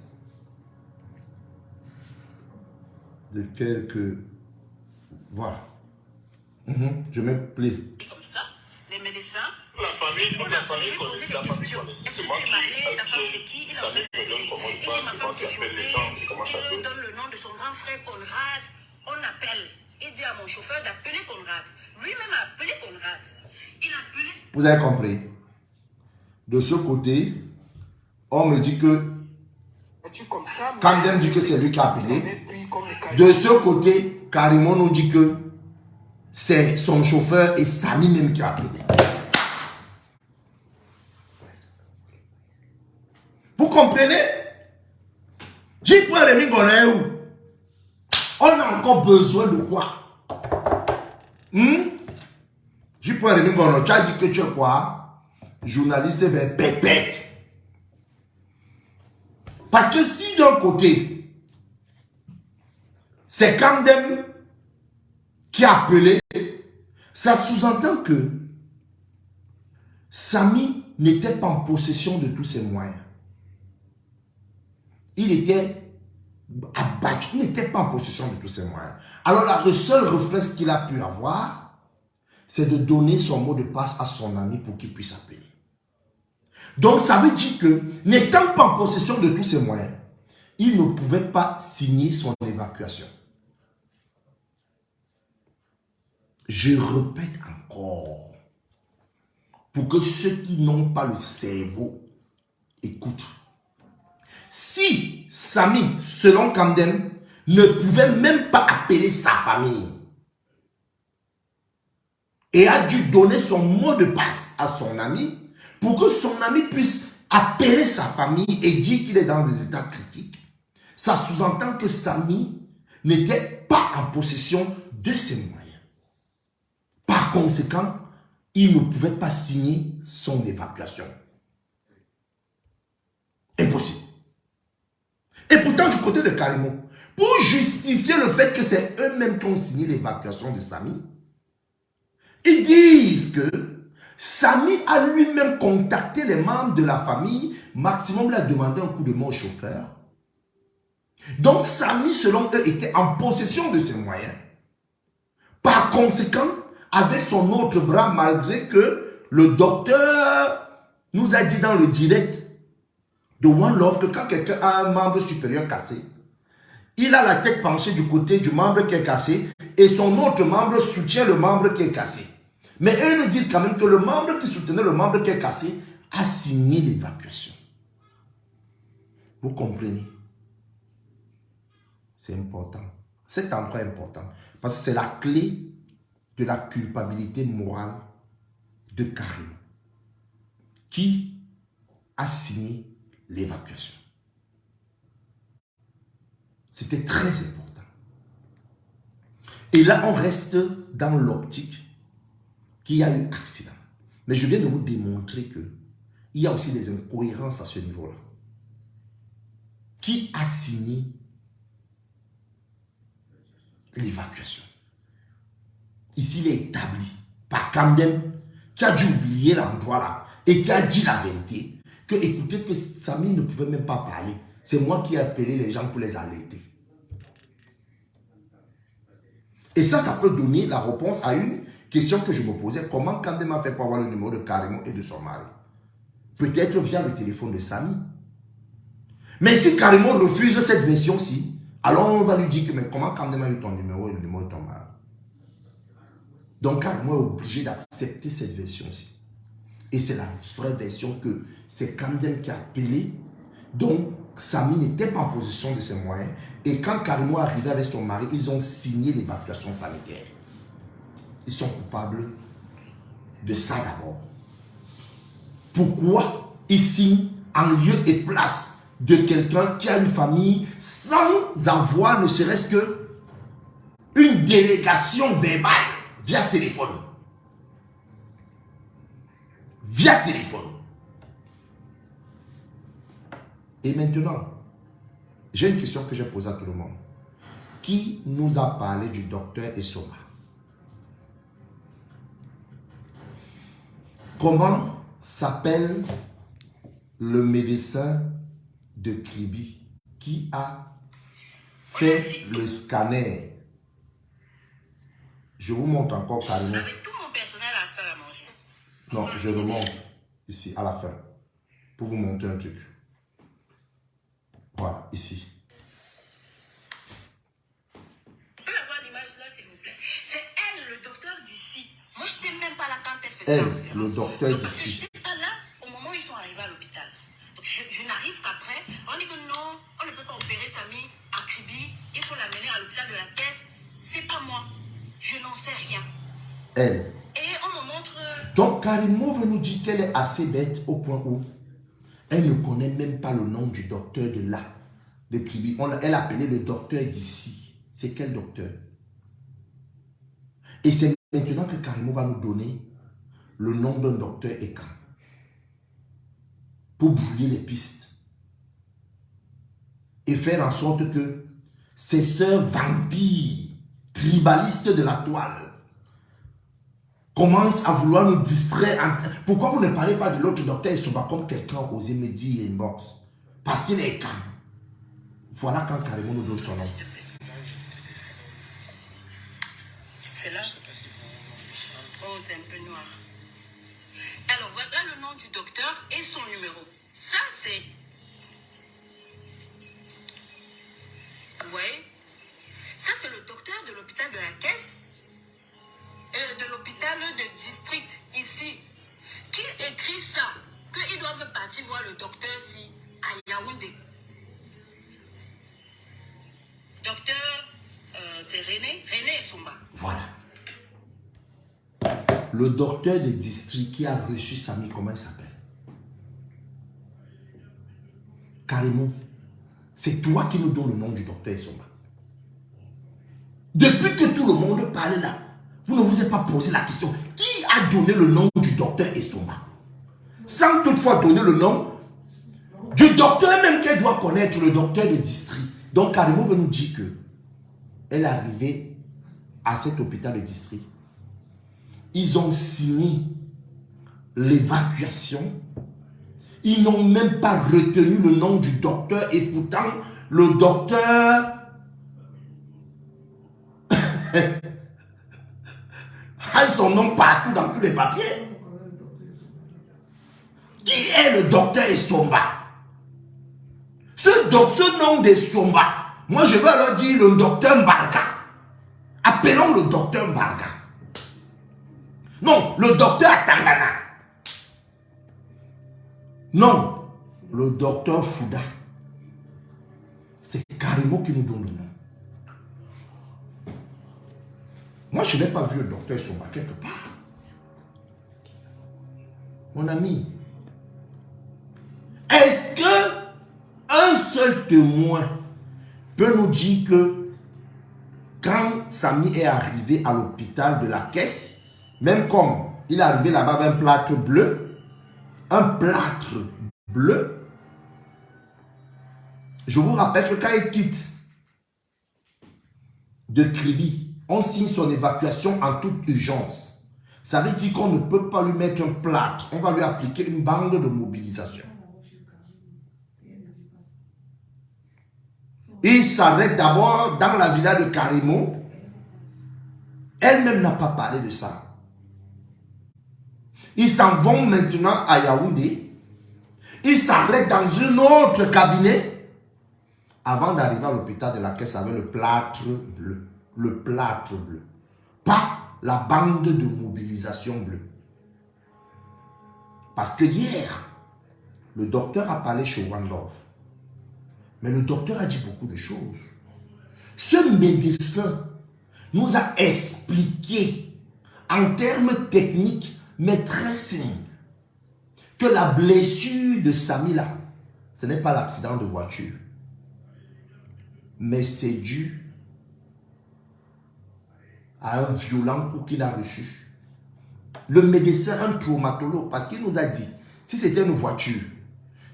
De quelques... Voilà. Je me plais. Comme ça, les médecins... Toute la famille poser des questions. Est-ce que tu es marié? Ta femme c'est qui? Il a entendu. Il dit ma femme c'est José. Il donne le nom de son grand frère Conrad. On appelle. Il dit à mon chauffeur d'appeler Conrad. Lui-même a appelé Conrad. Il a appelé. Vous avez compris? De ce côté, on me dit que Kandem dit que c'est lui qui a appelé. De ce côté, Karimon nous dit que c'est son chauffeur et Samy même qui a appelé. Vous comprenez? J'ai pas remis où? On a encore besoin de quoi? J'ai pas remis tu as dit que tu es quoi? Journaliste vers pépette. Parce que si d'un côté, c'est Kandem qui a appelé, ça sous-entend que Samy n'était pas en possession de tous ses moyens. Il était abattu, il n'était pas en possession de tous ses moyens. Alors là, le seul réflexe qu'il a pu avoir, c'est de donner son mot de passe à son ami pour qu'il puisse appeler. Donc, ça veut dire que, n'étant pas en possession de tous ces moyens, il ne pouvait pas signer son évacuation. Je répète encore, pour que ceux qui n'ont pas le cerveau écoutent. Si Samy, selon Kamden, ne pouvait même pas appeler sa famille et a dû donner son mot de passe à son ami pour que son ami puisse appeler sa famille et dire qu'il est dans des états critiques, ça sous-entend que Samy n'était pas en possession de ses moyens. Par conséquent, il ne pouvait pas signer son évacuation. Impossible. Et pourtant, du côté de Karimo, pour justifier le fait que c'est eux-mêmes qui ont signé l'évacuation de Samy, ils disent que Samy a lui-même contacté les membres de la famille, maximum l'a demandé un coup de main au chauffeur. Donc Samy, selon eux, était en possession de ses moyens. Par conséquent, avec son autre bras, malgré que le docteur nous a dit dans le direct de One Love que quand quelqu'un a un membre supérieur cassé, il a la tête penchée du côté du membre qui est cassé et son autre membre soutient le membre qui est cassé. Mais eux nous disent quand même que le membre qui soutenait le membre qui est cassé a signé l'évacuation. Vous comprenez? C'est important. Cet endroit est important parce que c'est la clé de la culpabilité morale de Karim qui a signé l'évacuation. C'était très important. Et là, on reste dans l'optique qu'il y a eu accident. Mais je viens de vous démontrer qu'il y a aussi des incohérences à ce niveau-là. Qui a signé l'évacuation? Ici, il est établi par Kamden, qui a dû oublier l'endroit là et qui a dit la vérité. Que écoutez, que Samy ne pouvait même pas parler. C'est moi qui ai appelé les gens pour les alerter. Et ça peut donner la réponse à une question que je me posais. Comment Kamden m'a fait pour avoir le numéro de Karimo et de son mari? Peut-être via le téléphone de Samy. Mais si Karimo refuse cette version-ci, alors on va lui dire que mais comment Kamden a eu ton numéro et le numéro de ton mari? Donc Karimo est obligé d'accepter cette version-ci. Et c'est la vraie version que c'est Kamden qui a appelé. Donc Samy n'était pas en possession de ses moyens. Et quand Karimo est arrivé avec son mari, ils ont signé l'évacuation sanitaire. Ils sont coupables de ça d'abord. Pourquoi ils signent en lieu et place de quelqu'un qui a une famille sans avoir ne serait-ce que une délégation verbale via téléphone? Via téléphone. Et maintenant, j'ai une question que j'ai posée à tout le monde. Qui nous a parlé du docteur Essoma? Comment s'appelle le médecin de Kribi qui a fait le scanner? Je vous montre encore carrément. Avec tout mon personnel à la salle à manger. Non, je remonte ici à la fin pour vous montrer un truc. Voilà, ici. On peut avoir l'image là, s'il vous plaît. C'est elle, le docteur d'ici. Moi, je n'étais même pas là quand elle faisait la conférence. Le docteur Donc, parce que d'ici. je n'étais pas là au moment où ils sont arrivés à l'hôpital. Donc, je n'arrive qu'après. On dit que non, on ne peut pas opérer Samy à Kribi. Il faut l'amener à l'hôpital de la Caisse. C'est pas moi. Je n'en sais rien. Elle. Et on me montre... Donc, Karimo veut nous dire qu'elle est assez bête au point où elle ne connaît même pas le nom du docteur de là, de Kribi. Elle a appelé le docteur d'ici. C'est quel docteur? Et c'est maintenant que Karimo va nous donner le nom d'un docteur et quand. Pour brouiller les pistes. Et faire en sorte que ces sœurs vampires, tribalistes de la toile, commence à vouloir nous distraire. Pourquoi vous ne parlez pas de l'autre docteur Essoma comme quelqu'un a osé me dire inbox? Parce qu'il est calme. Voilà quand Karimo nous donne son nom. C'est là? Oh, c'est un peu noir. Alors, voilà le nom du docteur et son numéro. Ça, c'est... Vous voyez? Ça, c'est le docteur de l'hôpital de la Caisse, de l'hôpital de district, ici, qui écrit ça, qu'ils doivent partir voir le docteur ici, à Yaoundé. Docteur, c'est René Somba. Voilà. Le docteur des districts qui a reçu Samy, comment il s'appelle? Carrément. C'est toi qui nous donnes le nom du docteur Somba. Depuis que tout le monde parle là, vous ne vous êtes pas posé la question, qui a donné le nom du docteur Estomba? Sans toutefois donner le nom du docteur même qu'elle doit connaître, le docteur de district. Donc Karimo veut nous dire que elle est arrivée à cet hôpital de district. Ils ont signé l'évacuation. Ils n'ont même pas retenu le nom du docteur et pourtant le docteur a son nom partout dans tous les papiers. Qui est le docteur Estomba? Ce nom d'Estomba, moi je vais leur dire le docteur Mbarga. Appelons le docteur Mbarga. Non, le docteur Atangana. Non, le docteur Fouda. C'est Karimo qui nous donne le nom. Moi, je n'ai pas vu le docteur Somba quelque part. Mon ami, est-ce que un seul témoin peut nous dire que quand Samy est arrivé à l'hôpital de la Caisse, même comme il est arrivé là-bas avec un plâtre bleu, je vous rappelle que quand il quitte de Kribi, on signe son évacuation en toute urgence. Ça veut dire qu'on ne peut pas lui mettre un plâtre. On va lui appliquer une bande de mobilisation. Il s'arrête d'abord dans la villa de Karimo. Elle-même n'a pas parlé de ça. Ils s'en vont maintenant à Yaoundé. Ils s'arrêtent dans un autre cabinet avant d'arriver à l'hôpital de la Caisse avec le plâtre bleu. Le plâtre bleu. Pas la bande de mobilisation bleue. Parce que hier, le docteur a parlé chez Wandorf. Mais le docteur a dit beaucoup de choses. Ce médecin nous a expliqué en termes techniques, mais très simples, que la blessure de Samila, ce n'est pas l'accident de voiture, mais c'est dû à un violent coup qu'il a reçu. Le médecin, un traumatologue, parce qu'il nous a dit, si c'était une voiture,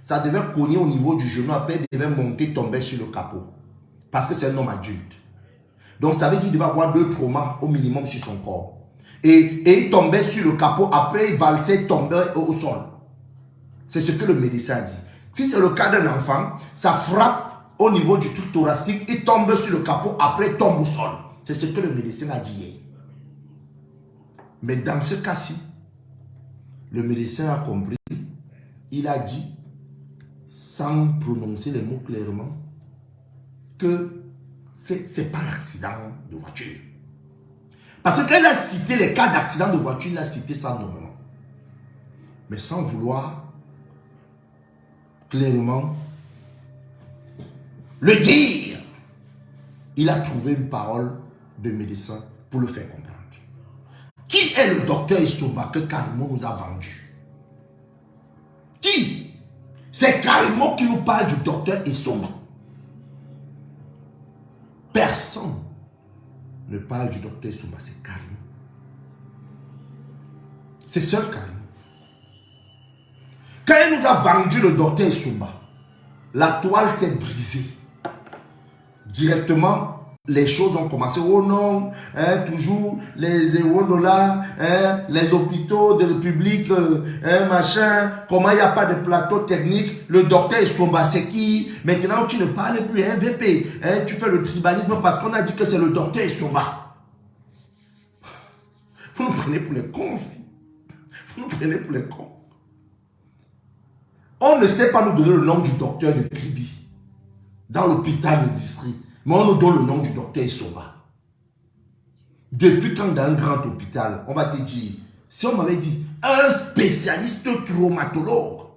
ça devait cogner au niveau du genou, après il devait monter, tomber sur le capot. Parce que c'est un homme adulte. Donc ça veut dire qu'il devait avoir 2 traumas au minimum sur son corps. Et il tombait sur le capot, après il valsait, tombait au sol. C'est ce que le médecin a dit. Si c'est le cas d'un enfant, ça frappe au niveau du truc thoracique, il tombe sur le capot, après il tombe au sol. C'est ce que le médecin a dit hier. Mais dans ce cas-ci, le médecin a compris. Il a dit, sans prononcer les mots clairement, que ce n'est pas l'accident de voiture. Parce que quand il a cité les cas d'accident de voiture, il a cité ça normalement. Mais sans vouloir clairement le dire, il a trouvé une parole de médecin pour le faire comprendre. Qui est le docteur Estomba que Karimo nous a vendu? Qui? C'est Karimo qui nous parle du docteur Estomba. Personne ne parle du docteur Estomba, c'est Karimo. C'est seul Karimo. Quand il nous a vendu le docteur Estomba, la toile s'est brisée. Directement, les choses ont commencé. Oh non, toujours les $0, les hôpitaux de République, machin, comment il n'y a pas de plateau technique, le docteur Estomba, c'est qui? Maintenant, tu ne parles plus, VP, tu fais le tribalisme parce qu'on a dit que c'est le docteur Estomba. Vous nous prenez pour les cons. Vous nous prenez pour les cons. On ne sait pas nous donner le nom du docteur de Kribi dans l'hôpital de district, mais on nous donne le nom du docteur Isoba. Depuis quand dans un grand hôpital, on va te dire, si on m'avait dit un spécialiste traumatologue,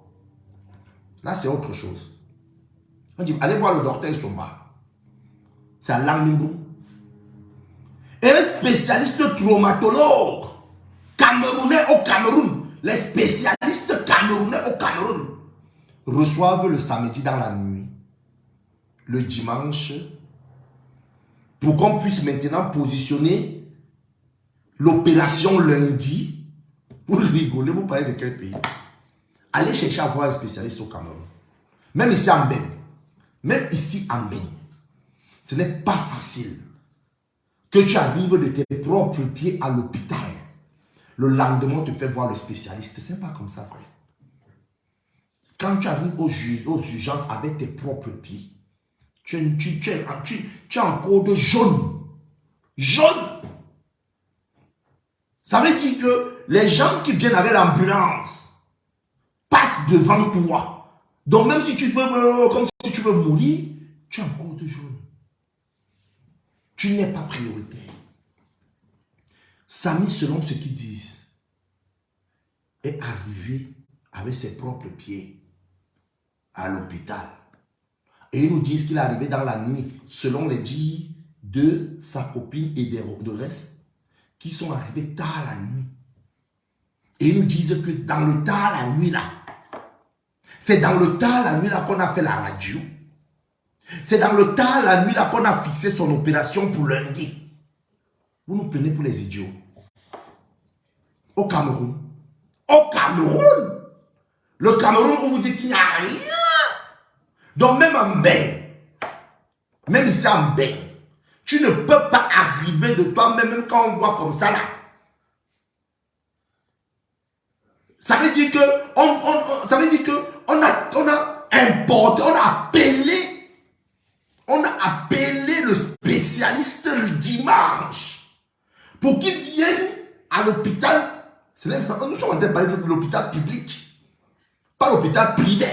là c'est autre chose. On dit, allez voir le docteur Isoba. C'est à Langnimbo. Un spécialiste traumatologue camerounais au Cameroun, les spécialistes camerounais au Cameroun reçoivent le samedi dans la nuit, le dimanche, pour qu'on puisse maintenant positionner l'opération lundi. Pour rigoler, vous parlez de quel pays? Allez chercher à voir un spécialiste au Cameroun. Même ici en Ben. Même ici en Ben. Ce n'est pas facile que tu arrives de tes propres pieds à l'hôpital. Le lendemain, on te fait voir le spécialiste. Ce n'est pas comme ça, frère. Quand tu arrives aux urgences avec tes propres pieds, tu es en code jaune. Jaune. Ça veut dire que les gens qui viennent avec l'ambulance passent devant toi. Donc même si tu veux, comme si tu veux mourir, tu es en code jaune. Tu n'es pas prioritaire. Samy, selon ce qu'ils disent, est arrivé avec ses propres pieds à l'hôpital. Et ils nous disent qu'il est arrivé dans la nuit, selon les dires de sa copine et de reste, qui sont arrivés tard la nuit. Et ils nous disent que dans le tard la nuit là, c'est dans le tard la nuit là qu'on a fait la radio. C'est dans le tard la nuit là qu'on a fixé son opération pour lundi. Vous nous prenez pour les idiots. Au Cameroun. Au Cameroun. Le Cameroun, on vous dit qu'il n'y a rien. Donc même en Ben, même ici en Ben, tu ne peux pas arriver de toi-même, même quand on voit comme ça là. Ça veut dire que on a importé, on a appelé le spécialiste le dimanche pour qu'il vienne à l'hôpital. Nous sommes en train de parler de l'hôpital public, pas l'hôpital privé.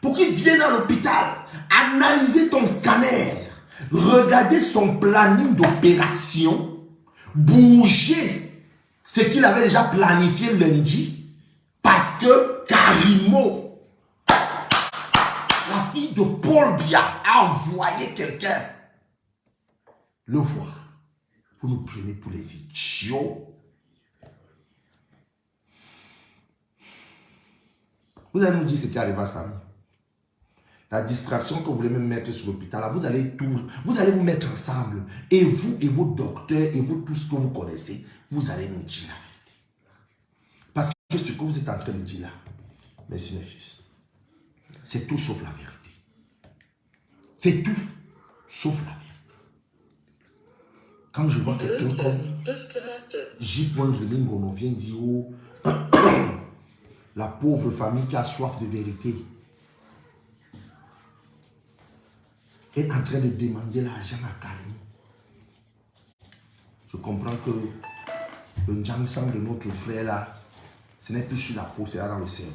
Pour qu'il vienne à l'hôpital, analyser ton scanner, regarder son planning d'opération, bouger ce qu'il avait déjà planifié lundi, parce que Karimo, la fille de Paul Biya, a envoyé quelqu'un le voir. Vous nous prenez pour les idiots. Vous allez nous dire ce qui arrive à Samy. La distraction que vous voulez me mettre sur l'hôpital, vous allez vous mettre ensemble. Et vous, et vos docteurs, et vous, tout ce que vous connaissez, vous allez nous dire la vérité. Parce que ce que vous êtes en train de dire là, merci mes fils, c'est tout sauf la vérité. C'est tout sauf la vérité. Quand je vois quelqu'un comme J. Remingono vient dire, oh, la pauvre famille qui a soif de vérité est en train de demander l'argent à Karimo. Je comprends que le Njangsang de notre frère là, ce n'est plus sur la peau, c'est là dans le cerveau.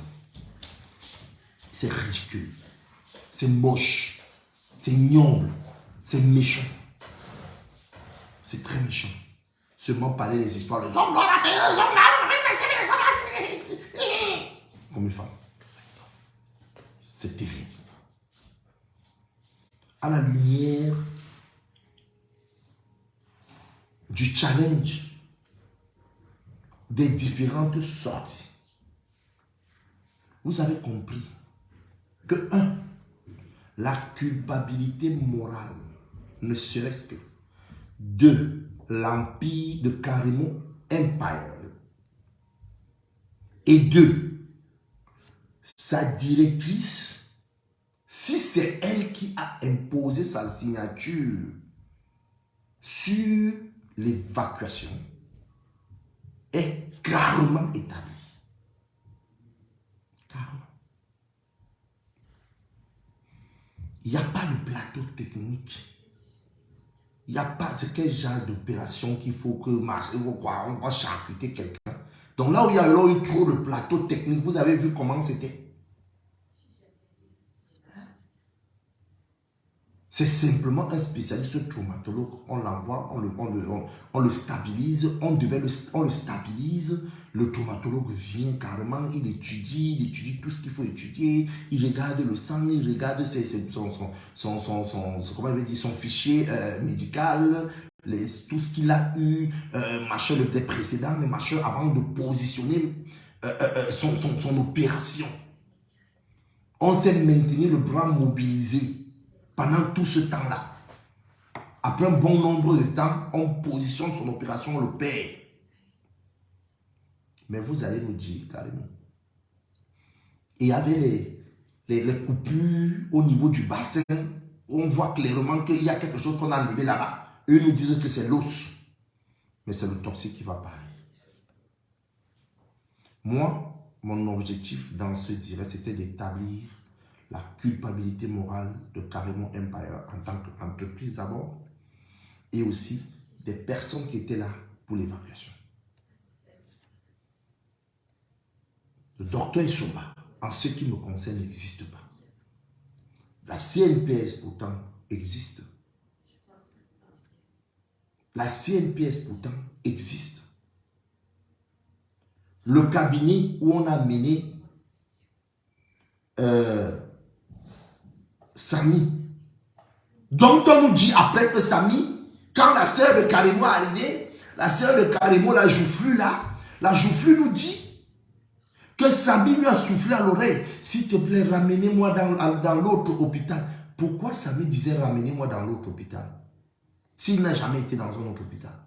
C'est ridicule, c'est moche, c'est ignoble, c'est méchant. C'est très méchant. Seulement parler des histoires de comme une femme. C'est terrible. À la lumière du challenge des différentes sorties, vous avez compris que la culpabilité morale ne serait-ce que de l'empire de Karimo Empire et sa directrice, si c'est elle qui a imposé sa signature sur l'évacuation, est carrément établie. Carrément. Il n'y a pas de plateau technique. Il n'y a pas de quel genre d'opération qu'il faut que marche. On va charcuter quelqu'un. Donc là où il y a eu trop de plateaux techniques, vous avez vu comment c'était. C'est simplement un spécialiste traumatologue. On l'envoie, on le stabilise, on le stabilise. Le traumatologue vient carrément, il étudie tout ce qu'il faut étudier. Il regarde le sang, il regarde son fichier médical, tout ce qu'il a eu, les précédents, les machins, avant de positionner son opération. On sait maintenir le bras mobilisé. Pendant tout ce temps-là, après un bon nombre de temps, on positionne son opération, on le paye. Mais vous allez nous dire carrément. Et avec les coupures au niveau du bassin, on voit clairement qu'il y a quelque chose qu'on a enlevé là-bas. Eux nous disent que c'est l'os. Mais c'est l'autopsie qui va parler. Moi, mon objectif dans ce direct, c'était d'établir la culpabilité morale de Carrément Empire en tant qu'entreprise d'abord et aussi des personnes qui étaient là pour l'évacuation. Le docteur Issoba, en ce qui me concerne, n'existe pas. La CNPS pourtant existe. La CNPS pourtant existe. Le cabinet où on a mené Samy, dont on nous dit après que Samy, quand la sœur de Karimo est arrivée, la sœur de Karimo, la joufflue là, la joufflue nous dit que Samy lui a soufflé à l'oreille, s'il te plaît, ramenez-moi dans l'autre hôpital. Pourquoi Samy disait ramenez-moi dans l'autre hôpital s'il n'a jamais été dans un autre hôpital?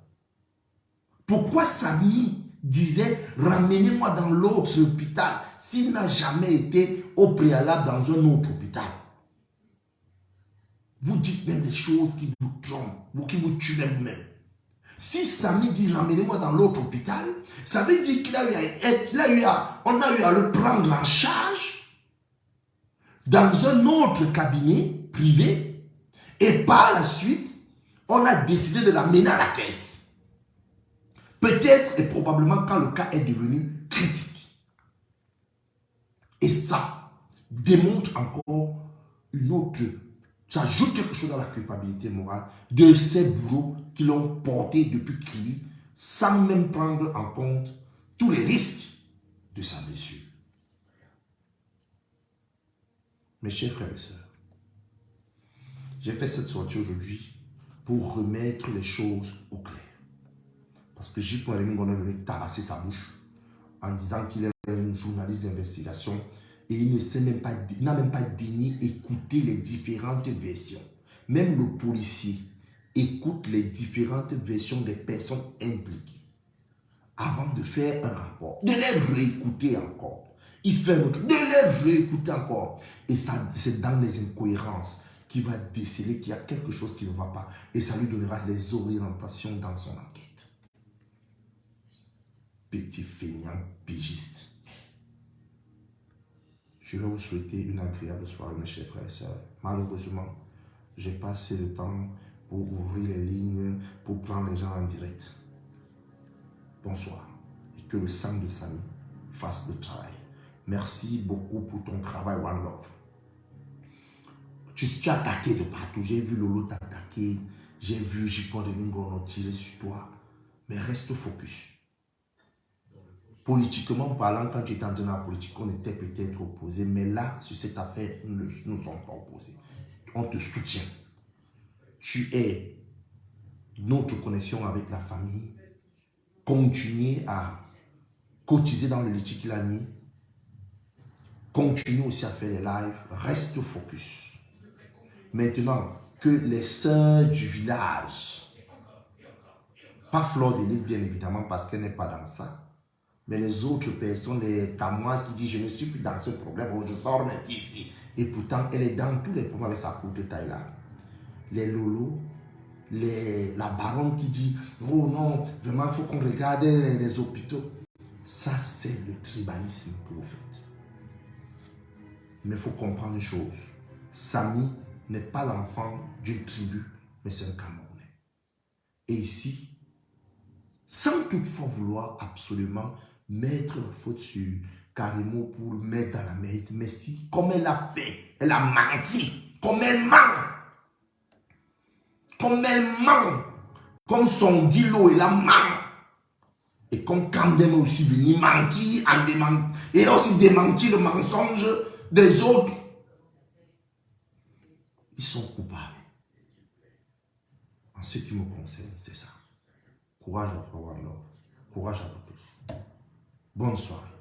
Pourquoi Samy disait ramenez-moi dans l'autre hôpital s'il n'a jamais été au préalable dans un autre hôpital? Vous dites même des choses qui vous trompent, ou qui vous tuent même vous-même. Si Samy dit ramenez-moi dans l'autre hôpital, ça veut dire qu'on a eu à le prendre en charge dans un autre cabinet privé et par la suite, on a décidé de l'amener à la caisse. Peut-être et probablement quand le cas est devenu critique. Et ça démontre encore une autre. Ça ajoute quelque chose dans la culpabilité morale de ces bourreaux qui l'ont porté depuis Kribi sans même prendre en compte tous les risques de sa blessure. Mes chers frères et sœurs, j'ai fait cette sortie aujourd'hui pour remettre les choses au clair. Parce que J. Rémy Ngono est venu tabasser sa bouche en disant qu'il est un journaliste d'investigation et il n'a même pas daigné écouter les différentes versions. Même le policier écoute les différentes versions des personnes impliquées avant de faire un rapport, de les réécouter encore. Il fait un autre, de les réécouter encore. Et ça, c'est dans les incohérences qu'il va déceler qu'il y a quelque chose qui ne va pas. Et ça lui donnera des orientations dans son enquête. Petit feignant pigiste. Je vais vous souhaiter une agréable soirée, mes chers frères et sœurs. Malheureusement, j'ai passé le temps pour ouvrir les lignes, pour prendre les gens en direct. Bonsoir. Et que le sang de Samy fasse le travail. Merci beaucoup pour ton travail, One Love. Tu es attaqué de partout. J'ai vu Lolo t'attaquer. J'ai vu J. Rémy Ngono tirer sur toi. Mais reste focus. Politiquement parlant, quand tu étais entré dans la politique, on était peut-être opposés. Mais là, sur cette affaire, nous ne sommes pas opposés. On te soutient. Tu es notre connexion avec la famille. Continuez à cotiser dans le litige qu'il a mis. Continue aussi à faire les lives. Reste focus. Maintenant, que les sœurs du village, pas Flore de Lille bien évidemment parce qu'elle n'est pas dans ça, mais les autres personnes, les Tamoises qui disent je ne suis plus dans ce problème, je sors même ici. Et pourtant, elle est dans tous les problèmes avec sa courte taille là. Les Lolo, la baronne qui dit oh non, vraiment il faut qu'on regarde les hôpitaux. Ça, c'est le tribalisme que vous faites. Mais il faut comprendre une chose. Samy n'est pas l'enfant d'une tribu, mais c'est un Camerounais. Et ici, sans toutefois vouloir absolument mettre la faute sur Karimo pour le mettre dans la mérite. Mais si, comme elle a fait, elle a menti, comme elle ment, comme son Guilo, elle a ment. Et comme Kamdem est aussi venu mentir, et aussi démentir le mensonge des autres, ils sont coupables. En ce qui me concerne, c'est ça. Courage à toi, Courage à vous tous. Bonne soirée.